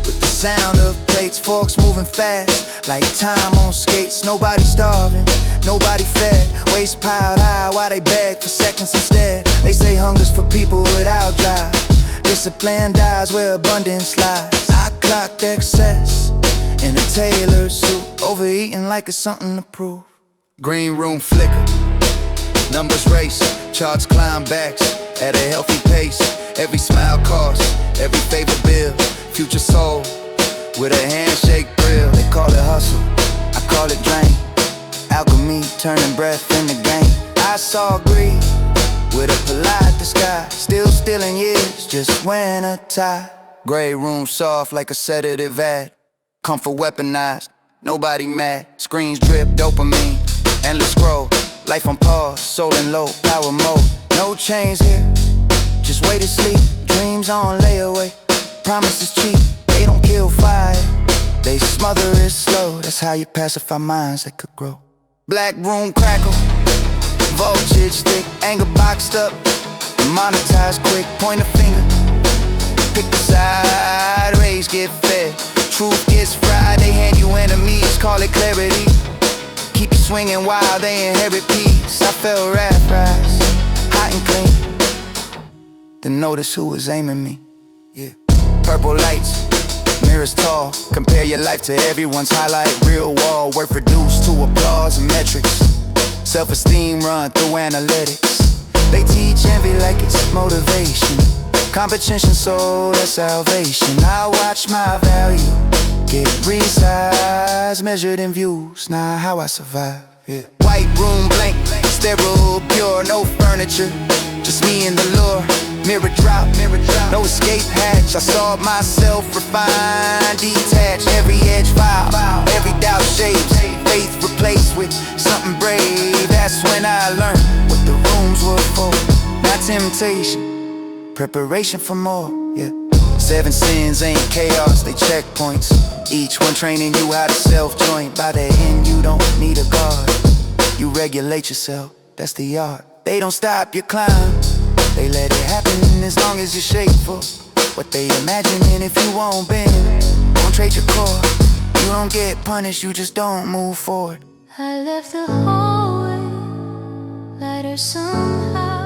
with the sound of plates. Forks moving fast, like time on skates. Nobody starving, nobody fed. Waste piled high while they beg for seconds instead. They say hunger's for people without drive. Discipline dies where abundance lies. I clocked excess in a tailored suit, overeating like it's something to prove. Green room flicker, numbers race, charts climb backs at a healthy pace. Every smile costs, every favor bill. Future soul with a handshake thrill. They call it hustle, I call it drain. Alchemy turning breath into gain. I saw greed with a polite disguise. Still stealing years, just wearing a tie. Gray room soft like a sedative ad. Comfort weaponized, nobody mad. Screens drip dopamine, endless scroll. Life on pause, soul in low power mode. No chains here, just way to sleep. Dreams on layaway, promises cheap. They don't kill fire, they smother it slow. That's how you pacify minds that could grow. Black room crackle, voltage thick. Anger boxed up, monetized quick. Point a finger, pick a side, raise get fed. Truth gets fried, they hand you enemies, call it clarity. Keep you swinging while they inherit peace. I felt wrath rise, hot and clean. Then notice who was aiming me. Yeah. Purple lights, mirrors tall. Compare your life to everyone's highlight real wall. Worth reduced to applause and metrics. Self-esteem run through analytics. They teach envy like it's motivation. Competition, so that's salvation. I watch my value get resized, measured in views. Nah, how I survive, yeah. White room blank, sterile, pure, no furniture. Just me and the lure, mirror drop, no escape hatch. I saw myself refined, detached. Every edge file, every doubt shapes. Faith replaced with something brave. That's when I learned what the rooms were for. Not temptation, preparation for more, yeah. 7 sins ain't chaos, they checkpoints. Each one training you how to self-joint. By the end you don't need a guard. You regulate yourself, that's the art. They don't stop your climb, they let it happen as long as you're shapeful. What they imagining if you won't bend. Don't trade your core, you don't get punished, you just don't move forward. I left the hallway, lighter somehow.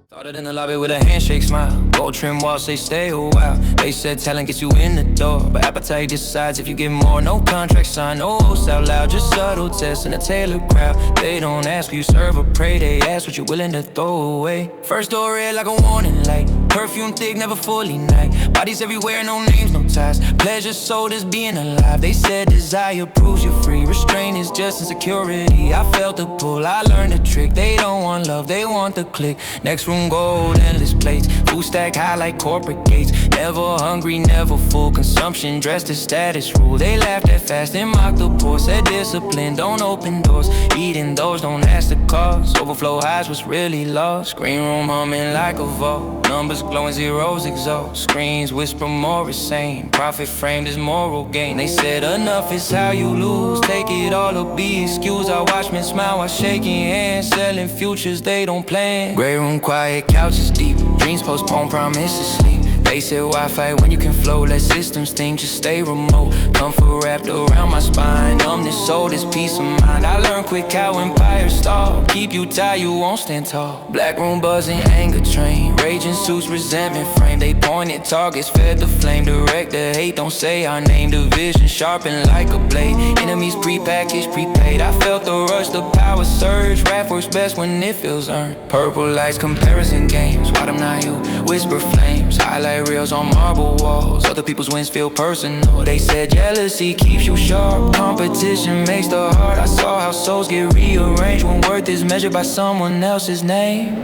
Started in the lobby with a handshake smile. Gold trim walls say stay a while. They said talent gets you in the door, but appetite decides if you get more. No contract signed, no hosts out loud. Just subtle tests in a tailored crowd. They don't ask who you serve or pray, they ask what you're willing to throw away. First door red like a warning light. Perfume thick, never fully night. Bodies everywhere, no names, no ties. Pleasure sold as being alive. They said desire proves you're free. Restraint is just insecurity. I felt the pull, I learned the trick. They don't want love, they want the click. Next room gold, endless plates. Food stacked high like corporate gates. Never hungry, never full. Consumption dressed as status rule. They laughed at fast and mocked the poor. Said discipline, don't open doors. Eating those, don't ask the cause. Overflow highs was really lost. Green room humming like a vault. Numbers glowing, zeros exalt. Screens whisper more insane. Profit framed as moral gain. They said enough is how you lose. Take it all or be excused. I watch men smile while shaking hands. Selling futures they don't plan. Gray room quiet, couches deep. Dreams postpone, promises sleep. They said why fight when you can flow? Let systems think, just stay remote. Comfort wrapped around my spine. Numbness, soul, this peace of mind. I learned quick how empires stall. Keep you tight, you won't stand tall. Black room buzzing, anger train. Raging suits, resentment frame. They pointed targets, fed the flame. Direct the hate, don't say our name. Division sharpened like a blade. Enemies prepackaged, prepaid. I felt the rush, the power surge. Rap works best when it feels earned. Purple lights, comparison games. Why them not you? Whisper flames. Highlight reels on marble walls. Other people's wins feel personal. They said jealousy keeps you sharp. Competition makes the heart. I saw how souls get rearranged when worth is measured by someone else's name.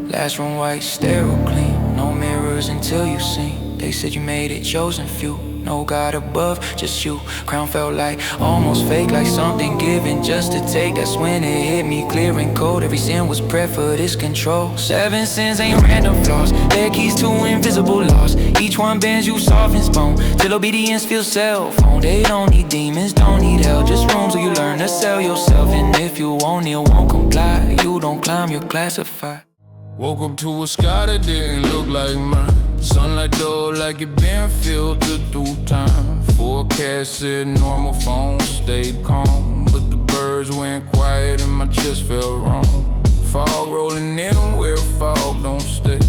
Last room white, sterile clean. No mirrors until you seen. They said you made it, chosen few. No God above, just you. Crown felt like almost fake, like something given just to take. That's when it hit me clear and cold. Every sin was bred for this control. 7 sins ain't random flaws. They're keys to invisible laws. Each one bends you soft and bone till obedience feels cell phone. They don't need demons, don't need hell. Just rooms where you learn to sell yourself. And if you won't, you won't comply. You don't climb, you're classified. Woke up to a sky that didn't look like mine. Sunlight though like it been filtered through time. Forecast said normal, phone stayed calm, but the birds went quiet and my chest felt wrong. Fog rolling in where fog don't stay.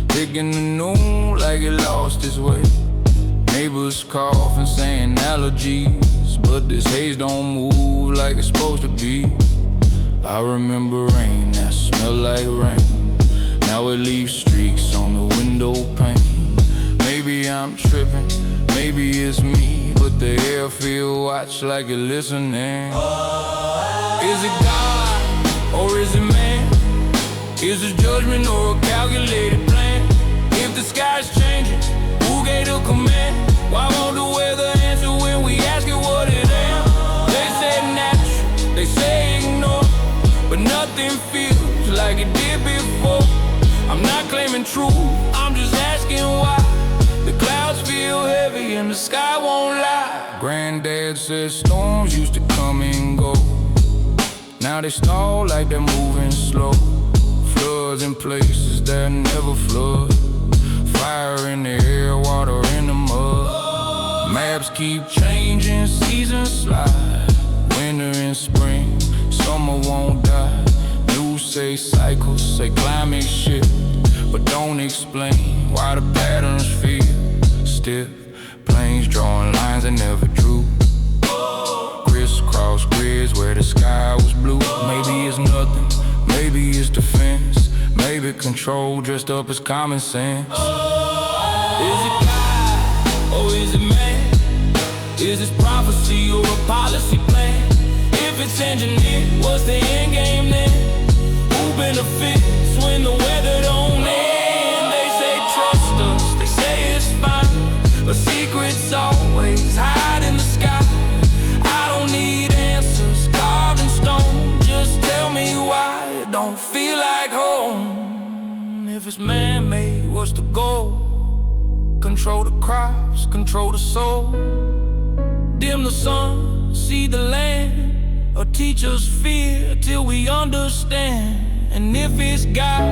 Digging the noon like it lost its way. Neighbors coughing saying allergies, but this haze don't move like it's supposed to be. I remember rain that smelled like rain. Now it leaves streaks on the window pane. Maybe I'm tripping, maybe it's me, but the air feel watch like it listening. Is it God or is it man? Is it judgment or a calculated plan? If the sky's changing, who gave the command? Why won't the weather answer when we ask it what it is? They say natural, they say ignore, but nothing feels like it did before. I'm not claiming truth, I'm just asking why. The clouds feel heavy and the sky won't lie. Granddad said storms used to come and go. Now they stall like they're moving slow. Floods in places that never flood. Fire fire in the air, water in the mud. Maps keep changing, seasons slide. Winter and spring, summer won't die. News say cycles, say climate shift, but don't explain why the patterns feel stiff. Planes drawing lines that never drew. Crisscross grids where the sky was blue. Maybe it's nothing, maybe it's defense, maybe control dressed up as common sense. Is it God or is it man? Is this prophecy or a policy plan? If it's engineered, what's the end game then? Who benefits when the weather don't end? They say trust us, they say it's fine, but secrets always hide in the sky. I don't need answers carved in stone, just tell me why it don't feel like home. If it's man-made, what's the goal? Control the crops, control the soul. Dim the sun, see the land, or teach us fear till we understand. And if it's God,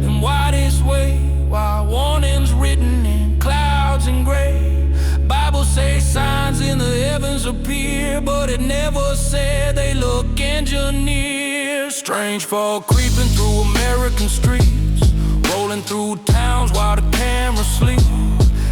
then why this way? Why warnings written in clouds and gray? Bible say signs in the heavens appear, but it never said they look engineered. Strange fog creeping through American streets, rolling through towns while the cameras sleep.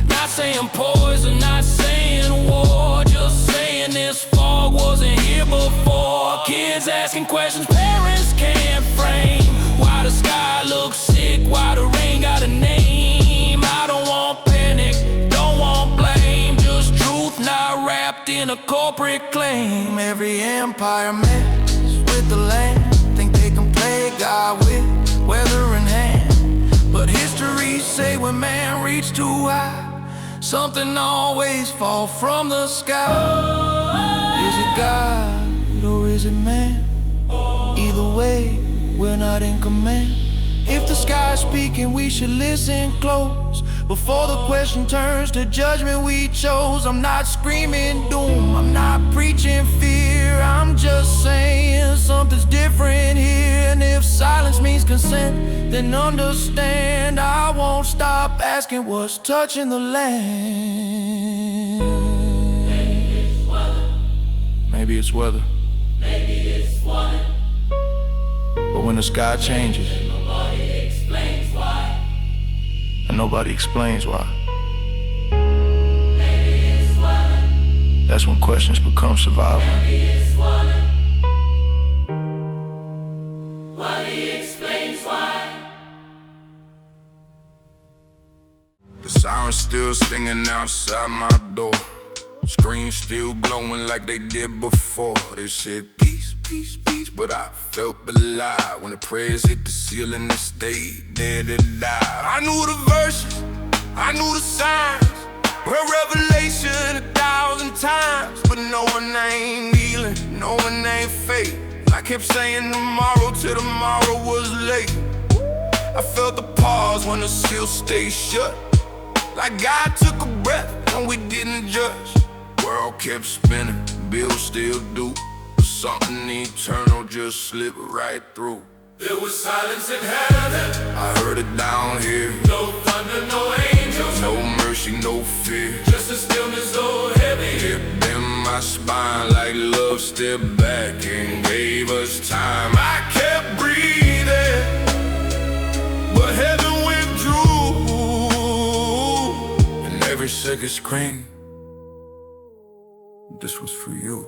Not saying poison, not saying war, just saying this fog wasn't here before. Kids asking questions parents can't frame. Why the sky looks sick, why the rain got a name? I don't want panic, don't want blame, just truth not wrapped in a corporate claim. Every empire messes with the land, think they can play God with weather in hand. But history say when man reach too high, something always fall from the sky. Is it God or is it man? Either way, we're not in command. If the sky's speaking, we should listen close before the question turns to judgment we chose. I'm not screaming doom, I'm not preaching fear, I'm just saying something's different here. And if silence means consent, then understand I won't stop asking what's touching the land. Maybe it's weather, maybe it's water. But when the sky changes, nobody explains why. And nobody explains why. Maybe it's weather. That's when questions become survival. Maybe it's water. Nobody explains why. The siren's still singing outside my door. Screens still glowing like they did before. They said peace, peace, peace, but I felt alive when the prayers hit the ceiling and stayed dead and died. I knew the verses, I knew the signs, heard Revelation 1,000 times, but no one ain't healing, no one ain't faith. I kept saying tomorrow till tomorrow was late. I felt the pause when the seal stayed shut, like God took a breath when we didn't judge. World kept spinning, bills still due, but something eternal just slipped right through. There was silence in heaven, I heard it down here. No thunder, no angels, no mercy, no fear, just a stillness so heavy. Hit in my spine like love stepped back and gave us time. I kept breathing, but heaven withdrew, and every second screamed, this was for you.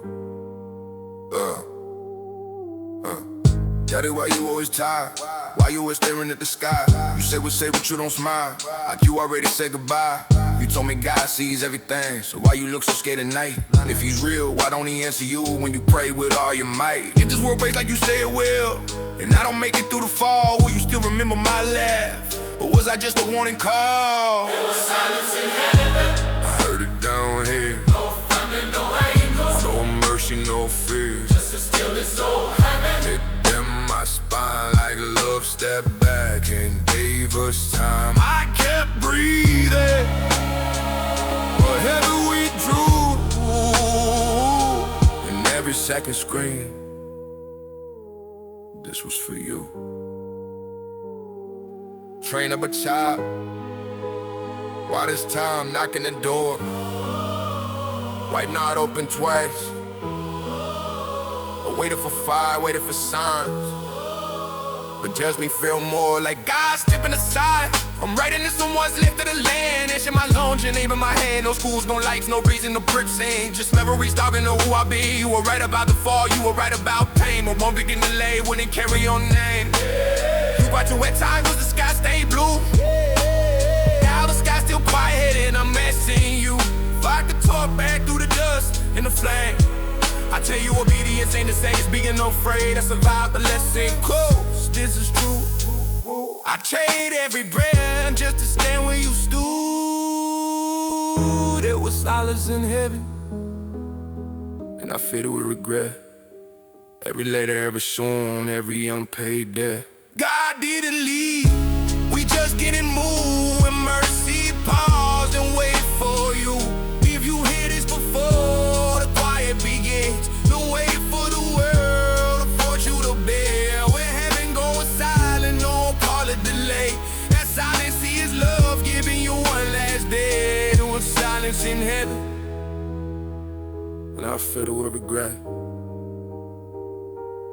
Daddy, why you always tired? Why you always staring at the sky? You say what say, but you don't smile, like you already said goodbye. You told me God sees everything, so why you look so scared at night? If he's real, why don't he answer you when you pray with all your might? If this world breaks like you say it will, and I don't make it through the fall, will you still remember my laugh? Or was I just a warning call? There was silence in heaven, I heard it down here. No thunder, no angels, no mercy, no fear, just a stillness so heavy. It in my spine like love stepped back and gave us time. I kept breathing, but heaven withdrew, and every second screamed, this was for you. Train up a child, Why this time knocking the door? Why not open twice? I waited for fire, waited for signs, but tells me feel more like God stepping aside. I'm right into someone's left of the land. It's in my lungs and even my hand. No schools, no lights, no reason to brick sing. Just memories talking to who I be. You were right about the fall, you were right about pain. But won't begin to lay when it carry your name. You brought your wet time cause the sky stayed blue. Now the sky's still quiet and I'm missing you. If I could talk back through the dust in the flame, I tell you obedience ain't the same as being afraid. I survived the lesson close, this is true. I trade every breath just to stand where you stood. There was silence in heaven, and I filled it with regret. Every later, every soon, every unpaid debt. God didn't leave, we just didn't move. And mercy paused and wait for you. If you hear this before the quiet begins, don't wait for the world to force you to bear. When heaven goes silent, no call it delay. That silence is love giving you one last day. There was silence in heaven, and I filled it with regret.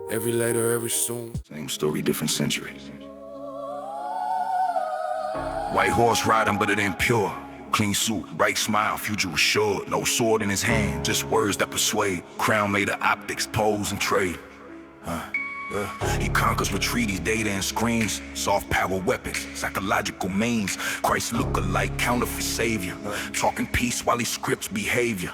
Every later, every soon. Same story, different century. White horse riding, but it ain't pure. Clean suit, bright smile, future assured. No sword in his hand, just words that persuade. Crown made of optics, pose and trade. He conquers retreaties, data and screens. Soft power weapons, psychological means. Christ look-alike, counterfeit savior. Talking peace while he scripts behavior.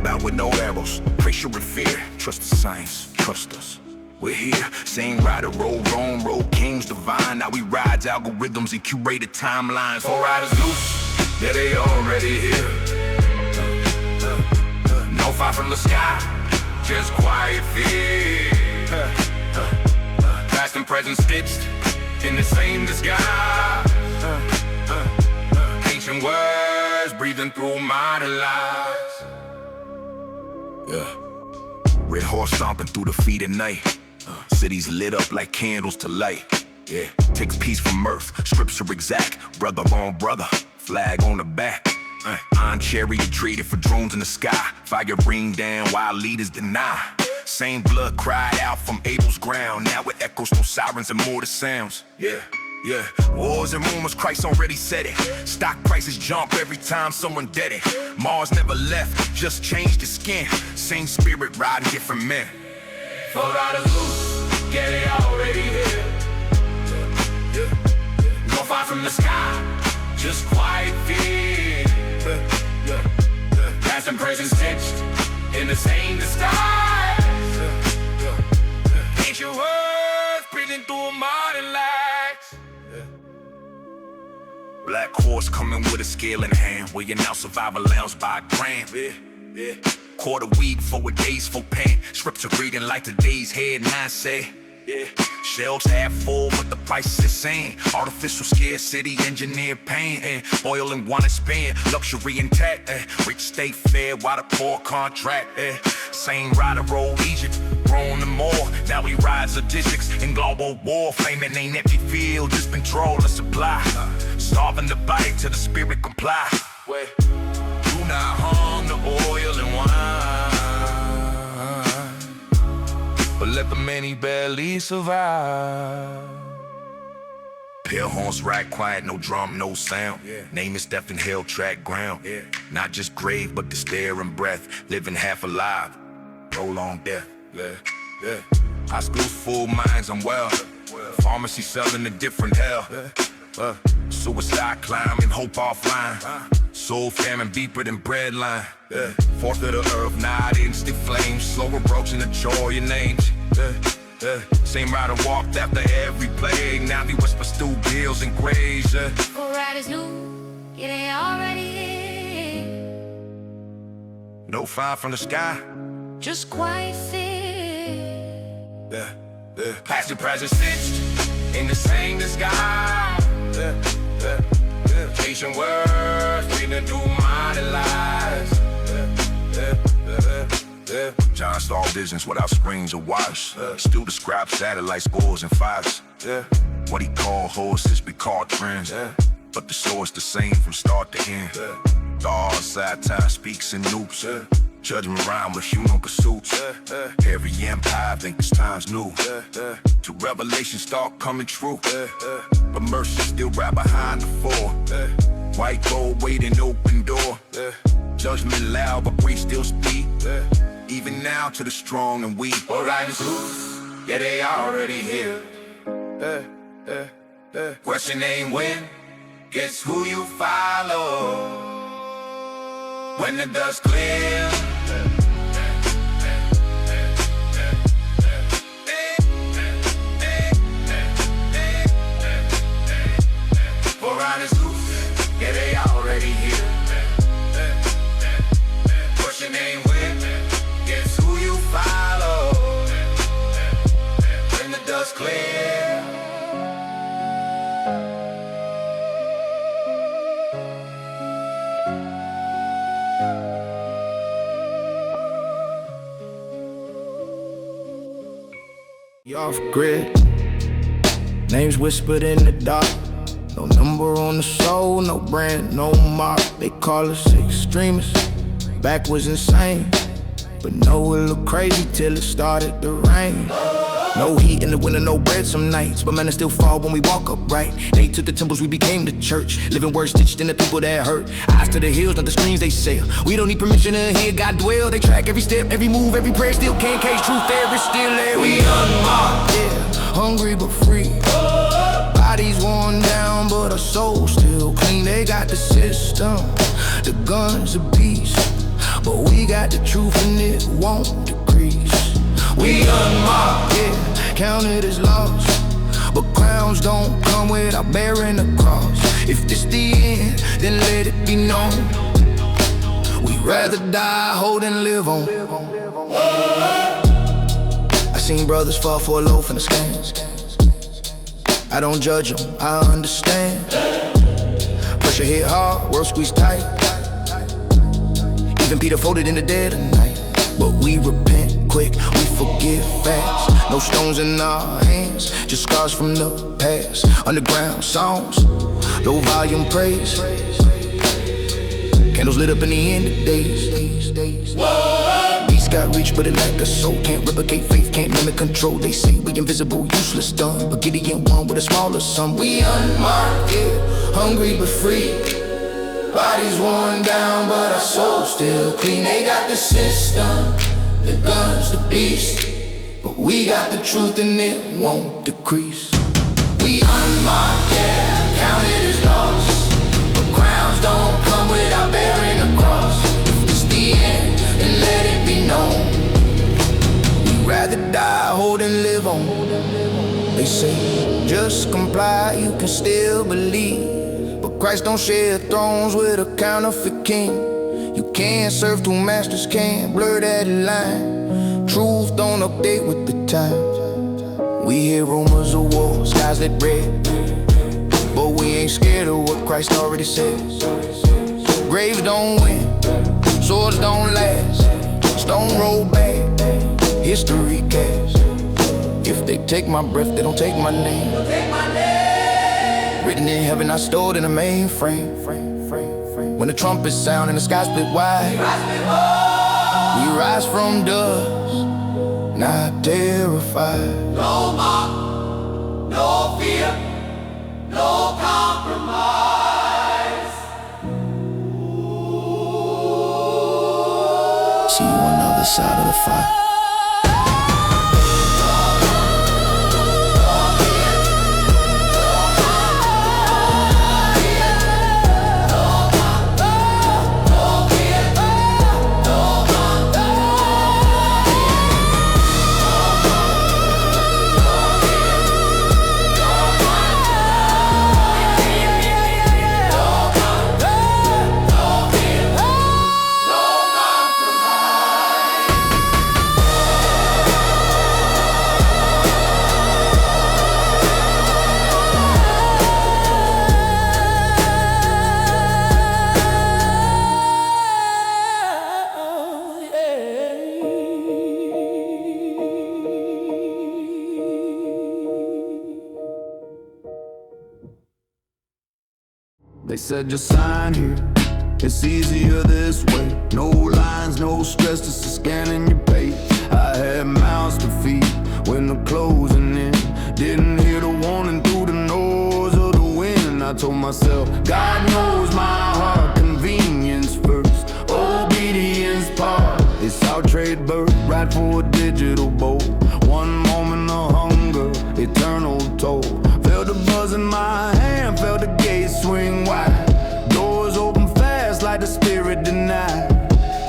Bound with no arrows, pressure and fear. Trust the science, trust us. We're here, same rider, roll wrong, roll kings divine. Now we rides algorithms and curated timelines. Four riders loose, yeah, they already here. No fire from the sky, just quiet fear. Past and present stitched in the same disguise. Ancient words breathing through modern lives. Red horse stomping through the feet at night. Cities lit up like candles to light. Takes peace from earth, scripture exact. Brother on brother, flag on the back. On chariot traded for drones in the sky. Fire ring down while leaders deny. Same blood cried out from Abel's ground. Now it echoes through sirens and mortar sounds. Wars and rumors, Christ already said it. Stock prices jump every time someone dead it. Mars never left, just changed his skin. Same spirit riding different men. Four riders loose, yeah, they already here. No fire from the sky, just quiet fear. Past and present stitched in the same disguise. Ancient words breathing through modern lights. Black horse coming with a scale in hand, weighing out survival lounge by a gram. Quarter weed for a day's for pain. Scripture reading like today's headline say. Shelves half full, but the price is insane. Artificial scarcity, engineered pain. Oil and wanna spend, luxury intact. Rich state fair, while the poor contract. Same rider roll Egypt, grown and more. Now we ride statistics in global war. Flaming ain't empty field, just control the supply. Starving the body till the spirit comply. Do not harm the oil and wine, but let the many barely survive. Pale horns ride quiet, no drum, no sound. Name is Stephen Hill, track ground. Not just grave, but the stare and breath. Living half alive, prolonged death. Hospitals full, minds unwell. Pharmacy selling a different hell. Suicide climbing, hope offline. Soul famine deeper than breadline. Fourth of the earth, not instant flames. Slow approaching the joy in names. Same rider walked after every plague. Now he whispers through bills and graves. Four riders new, yeah, they already here. No fire from the sky, Just quiet fear. Past and present stitched in the same disguise. Ancient words breathing through modern lives. John saw visions without screens or wires. Still describes satellite scores and fires. What he called horses, we called trends. but the story's the same from start to end. The hard satire speaks in loops. Judgment rhymeless, you know pursuits. Every empire think it's time's new. Till revelation start coming true. But mercy still right behind the four. White gold waiting open door. Judgment loud, but we still speak. Even now to the strong and weak. Alright, it's loose, yeah they already here. Question ain't when, guess who you follow. When the dust clear. Is loose, yeah they already here. Question ain't when, guess who you follow. When the dust clear. You off grid, names whispered in the dark. No number on the soul, no brand, no mark. They call us extremists, back was insane. But no, it looked crazy till it started to rain. No heat in the winter, no bread some nights, but man, it still fall when we walk upright. They took the temples, we became the church. Living words stitched in the people that hurt. Eyes to the hills, not the screens they sell. We don't need permission to hear God dwell. They track every step, every move, every prayer. Still can't cage truth there, it's still there. We unmarked, yeah, hungry but free. Bodies worn down, but our souls still clean. They got the system, the guns, the beast, but we got the truth and it won't decrease. We unmarked, yeah, counted as lost, but crowns don't come without bearing the cross. If this the end, then let it be known. We'd rather die, hold and live on. I seen brothers fall for a loaf in the scans. I don't judge them, I understand. Pressure hit hard, world squeezed tight. Even Peter folded in the dead of night. But we repent quick, we forgive fast. No stones in our hands, just scars from the past. Underground songs, low volume praise. Candles lit up in the end of days. Beast got rich, but it lacked a soul. Can't replicate faith, can't limit control. They say we invisible, useless, done. But Gideon won with a smaller sum. We unmarked, yeah, hungry but free. Bodies worn down, but our souls still clean. They got the system, the guns, the beast, but we got the truth and it won't decrease. We unmarked, yeah, counted as lost, but crowns don't come without bearing a cross. If it's the end, then let it be known. We'd rather die, hold and live on. They say, just comply, you can still believe. But Christ don't share thrones with a counterfeit king. You can't serve two masters, can't blur that line. Truth don't update with the time. We hear rumors of war, skies lit red, but we ain't scared of what Christ already said. Graves don't win, swords don't last, stone roll back, history cast. If they take my breath, they don't take my name. Written in heaven, I stored in a mainframe. When the trumpets sound and the sky split wide, we rise from dust, not terrified. No mock, no fear, no compromise. See you on the other side of the fire. They said just sign here, it's easier this way. No lines, no stress, just a scan in your page. I had mouths to feed when the closing in. Didn't hear the warning through the noise of the wind. I told myself, God knows my heart, convenience first, obedience part. It's our trade birthright for a digital bowl. One moment of hunger, eternal toll. Felt the buzz in my hand, felt the gate swing wide. Doors open fast like the spirit denied.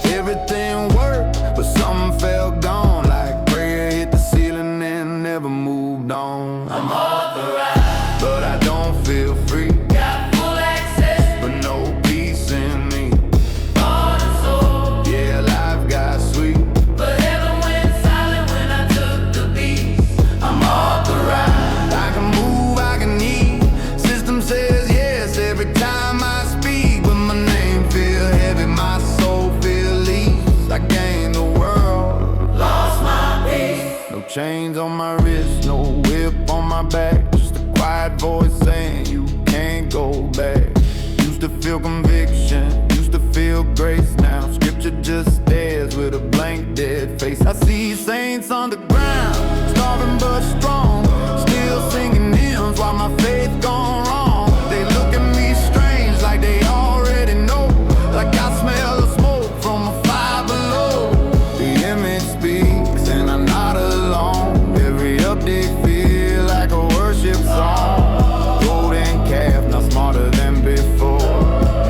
Everything worked, but something felt gone. Like prayer hit the ceiling and never moved on. I'm authorized, but I don't feel free. got full access, But no peace in me. heart and soul. Yeah, life got sweet. But heaven went silent when I took the beats. I'm authorized, I can move, I can eat. System says yes every time I speak. But my name feel heavy, my soul feel least. I gained the world, lost my peace. no chains on my wrist, no whip on my back. Just a quiet voice saying you can't go back. Used to feel conviction, used to feel grace. Now scripture just stares with a blank dead face. I see saints underground, starving but strong, still singing hymns while my faith gone wrong. They look at me strange like they already know, like I smell the smoke from a fire below. The image speaks and I'm not alone. Every update feel like a worship song. Golden calf, not smarter than before,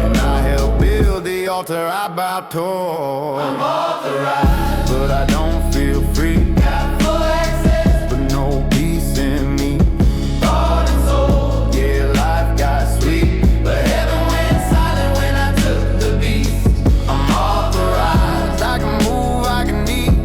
and I help build the altar I bow toward. I'm authorized, But I don't feel free, got full access, but no peace in me. heart and soul. Yeah, life got sweet. But heaven went silent when I took the beats. I'm authorized, I can move, I can eat.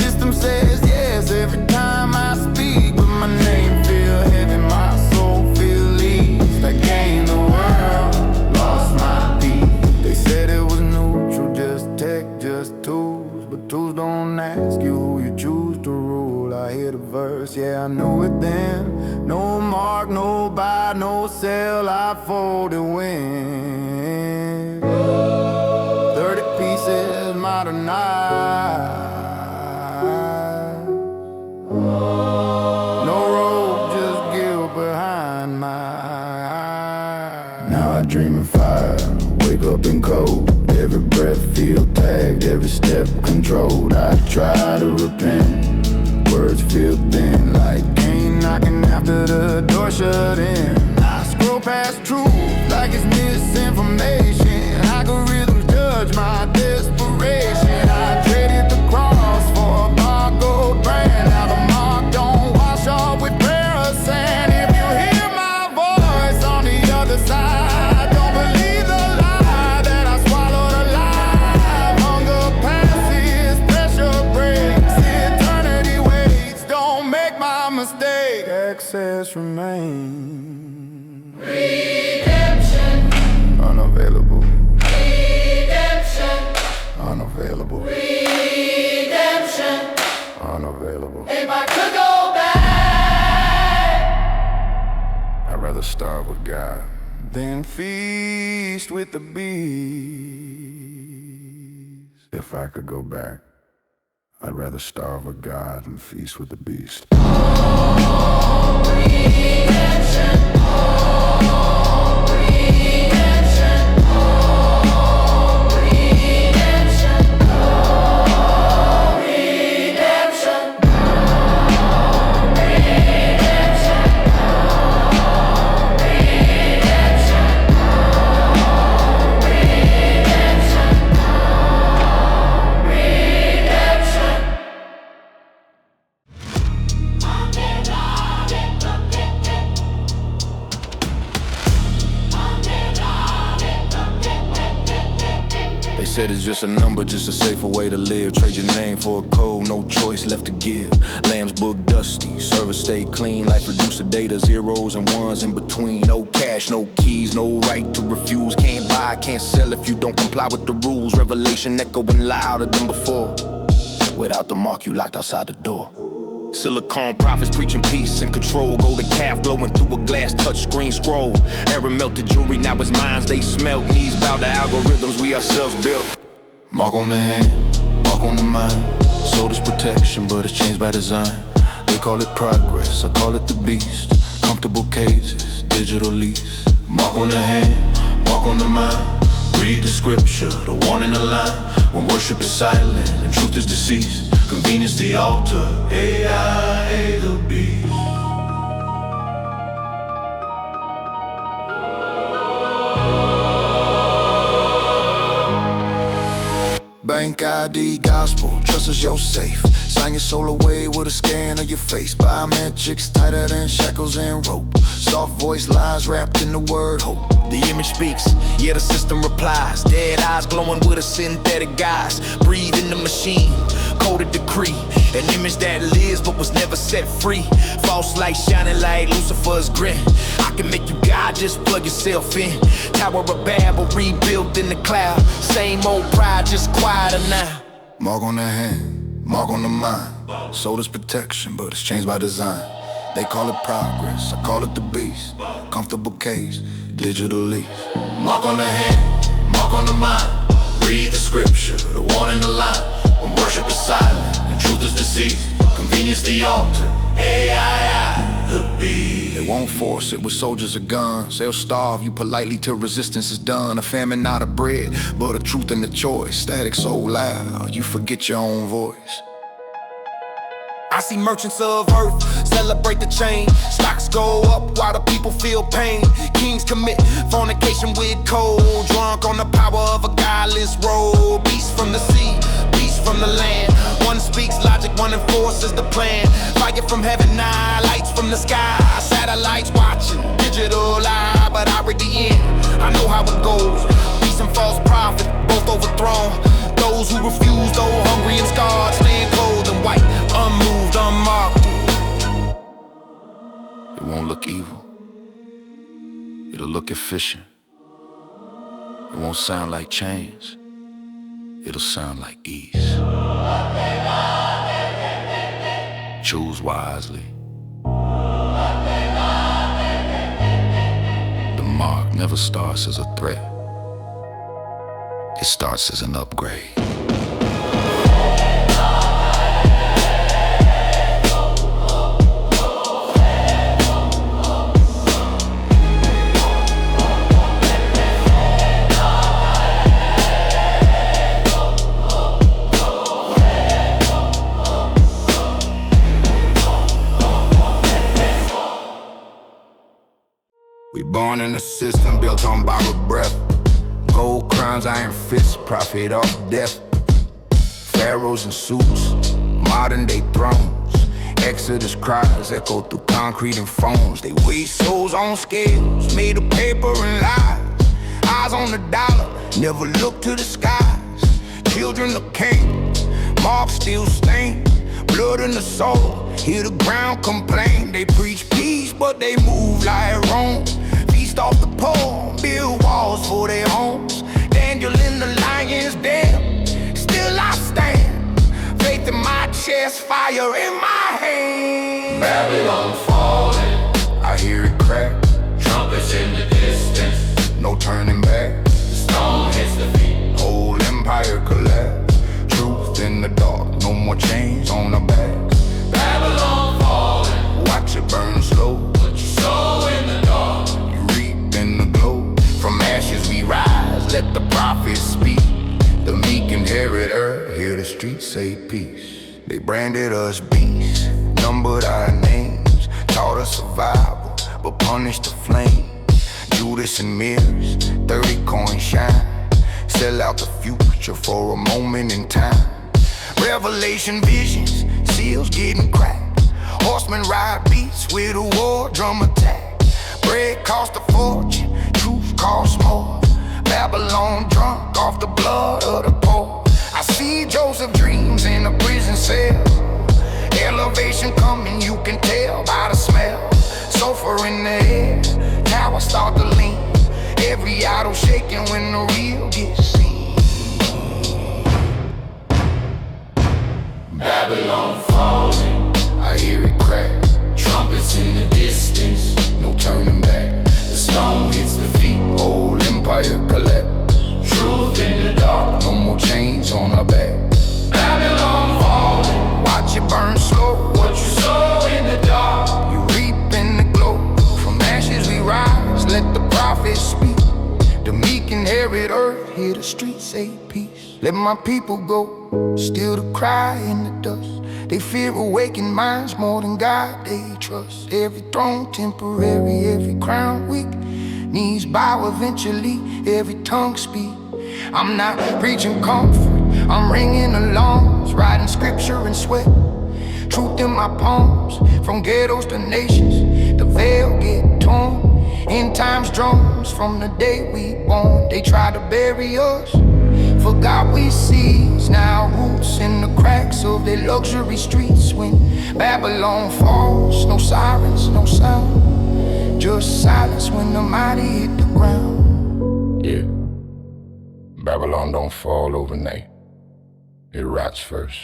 System says yes every time I speak. But my name feel heavy, my soul feel least. I gained the world, lost my peace. They said it was neutral, just tech, just tools. But tools don't ask you who you choose to rule. I hear the verse, yeah, I knew it then. No mark, no buy, no sell, I folded win. 30 pieces modernized. No road, just guilt behind my eyes. Now I dream in fire, wake up in cold. Every breath feel tagged, every step controlled. I try to repent, words feel thin, like game knocking after the door shut in. I scroll past truth like it's misinformation. Algorithms judge my desperation. I traded the cross for a barcode brand. Now the mark don't wash off with prayer or sand. If you hear my voice on the other side, don't believe the lie that I swallowed alive. Hunger passes, pressure breaks, eternity waits. Don't make my mistake. Access remains redemption, unavailable, redemption, unavailable, redemption. unavailable. If I could go back, I'd rather starve with God than feast with the beast. If I could go back, I'd rather starve with God than feast with the beast. redemption, redemption, redemption, redemption, They said it's just a number, just a safer way to live. Trade your name for a code, no choice left to give. Lamb's book dusty, server stay clean. Life reducer data, zeros and ones in between. No cash, no keys, no right to refuse. Can't buy, can't sell if you don't comply with the rules. Revelation echoing louder than before. Without the mark, you locked outside the door. Silicone prophets preaching peace and control. Golden calf glowing through a glass touchscreen scroll. Aaron melted jewelry, now his minds they smelt. Knees bow to algorithms we ourselves built. Mark on the hand, mark on the mind. Sold is protection, but it's changed by design. They call it progress, I call it the beast. Comfortable cases, digital lease. Mark on the hand, mark on the mind. Read the scripture, the one in the line. When worship is silent and truth is deceased, convenience the altar, AI the beast. Bank ID, gospel, trust is your safe. Sign your soul away with a scan of your face. Biometrics tighter than shackles and rope. Soft voice lies wrapped in the word hope. The image speaks, yeah the system replies. Dead eyes glowing with a synthetic guise. Breathe in the machine, coded decree. An image that lives but was never set free. False light shining like Lucifer's grin. I can make you God, just plug yourself in. Tower of Babel rebuilt in the cloud. Same old pride, just quieter now. Mark on the hand, mark on the mind. Soul is protection, but it's changed by design. They call it progress, I call it the beast. Comfortable case, digital lease. Mark on the hand, mark on the mind. Read the scripture, the one in the line. When worship is silent and truth is deceased, convenience the altar, AI the beast. They won't force it with soldiers or guns. They'll starve you politely till resistance is done. A famine not a bread, but a truth and a choice. Static so loud, you forget your own voice. I see merchants of earth celebrate the change. Stocks go up while the people feel pain. Kings commit fornication with cold. Drunk on the power of a godless road. Beast from the sea, beast from the land. One speaks logic, one enforces the plan. Fire from heaven, nine lights from the sky. Satellites watching, digital eye. But I read the end, I know how it goes. Beast and false prophet, both overthrown. Those who refuse, though hungry and scarred, stand cold and white, unmoved, unmarked. It won't look evil, it'll look efficient. It won't sound like change, it'll sound like ease. Choose wisely. The mark never starts as a threat. It starts as an upgrade. We born in a system built on borrowed breath. Gold crowns, iron fists, profit off death. Pharaohs in suits, modern day thrones. Exodus cries echo through concrete and phones. They weigh souls on scales, made of paper and lies. Eyes on the dollar, never look to the skies. Children of Cain, marks still stained. Blood in the soul, hear the ground complain. They preach peace, but they move like Rome. Feast off the poor, build walls for their homes. Daniel in the lion's den, still I stand. Faith in my chest, fire in my hand. Babylon falling, I hear it crack. trumpets in the distance. No turning back. The stone hits the feet. Whole empire collapse. Truth in the dark, no more chains on our backs. Babylon falling, Watch it burn slow. but you sow in the dark. You reap in the glow. From ashes we rise, let the prophets speak. The meek inherit earth, hear the streets say peace. They branded us beasts, numbered our names. Taught us survival, but punished the flame. Judas and mirrors, 30 coins shine. Sell out the future for a moment in time. Revelation visions, seals getting cracked. Horsemen ride beats with a war drum attack. Bread cost a fortune, truth costs more. Babylon drunk off the blood of the poor. I see Joseph dreams in a prison cell. Elevation coming, you can tell by the smell. Sulfur in the air, towers start to lean. Every idol shaking when the real gets seen. Babylon falling, I hear say peace. Let my people go, still to cry in the dust. They fear awakened minds more than God they trust. Every throne temporary, every crown weak. Knees bow eventually, every tongue speak. I'm not preaching comfort, I'm ringing alarms, writing scripture in sweat. Truth in my palms, from ghettos to nations, the veil get torn. End times drums from the day we born. They try to bury us, forgot we seeds. Now roots in the cracks of their luxury streets. When Babylon falls, no sirens, no sound, just silence when the mighty hit the ground. Yeah, Babylon don't fall overnight. It rots first.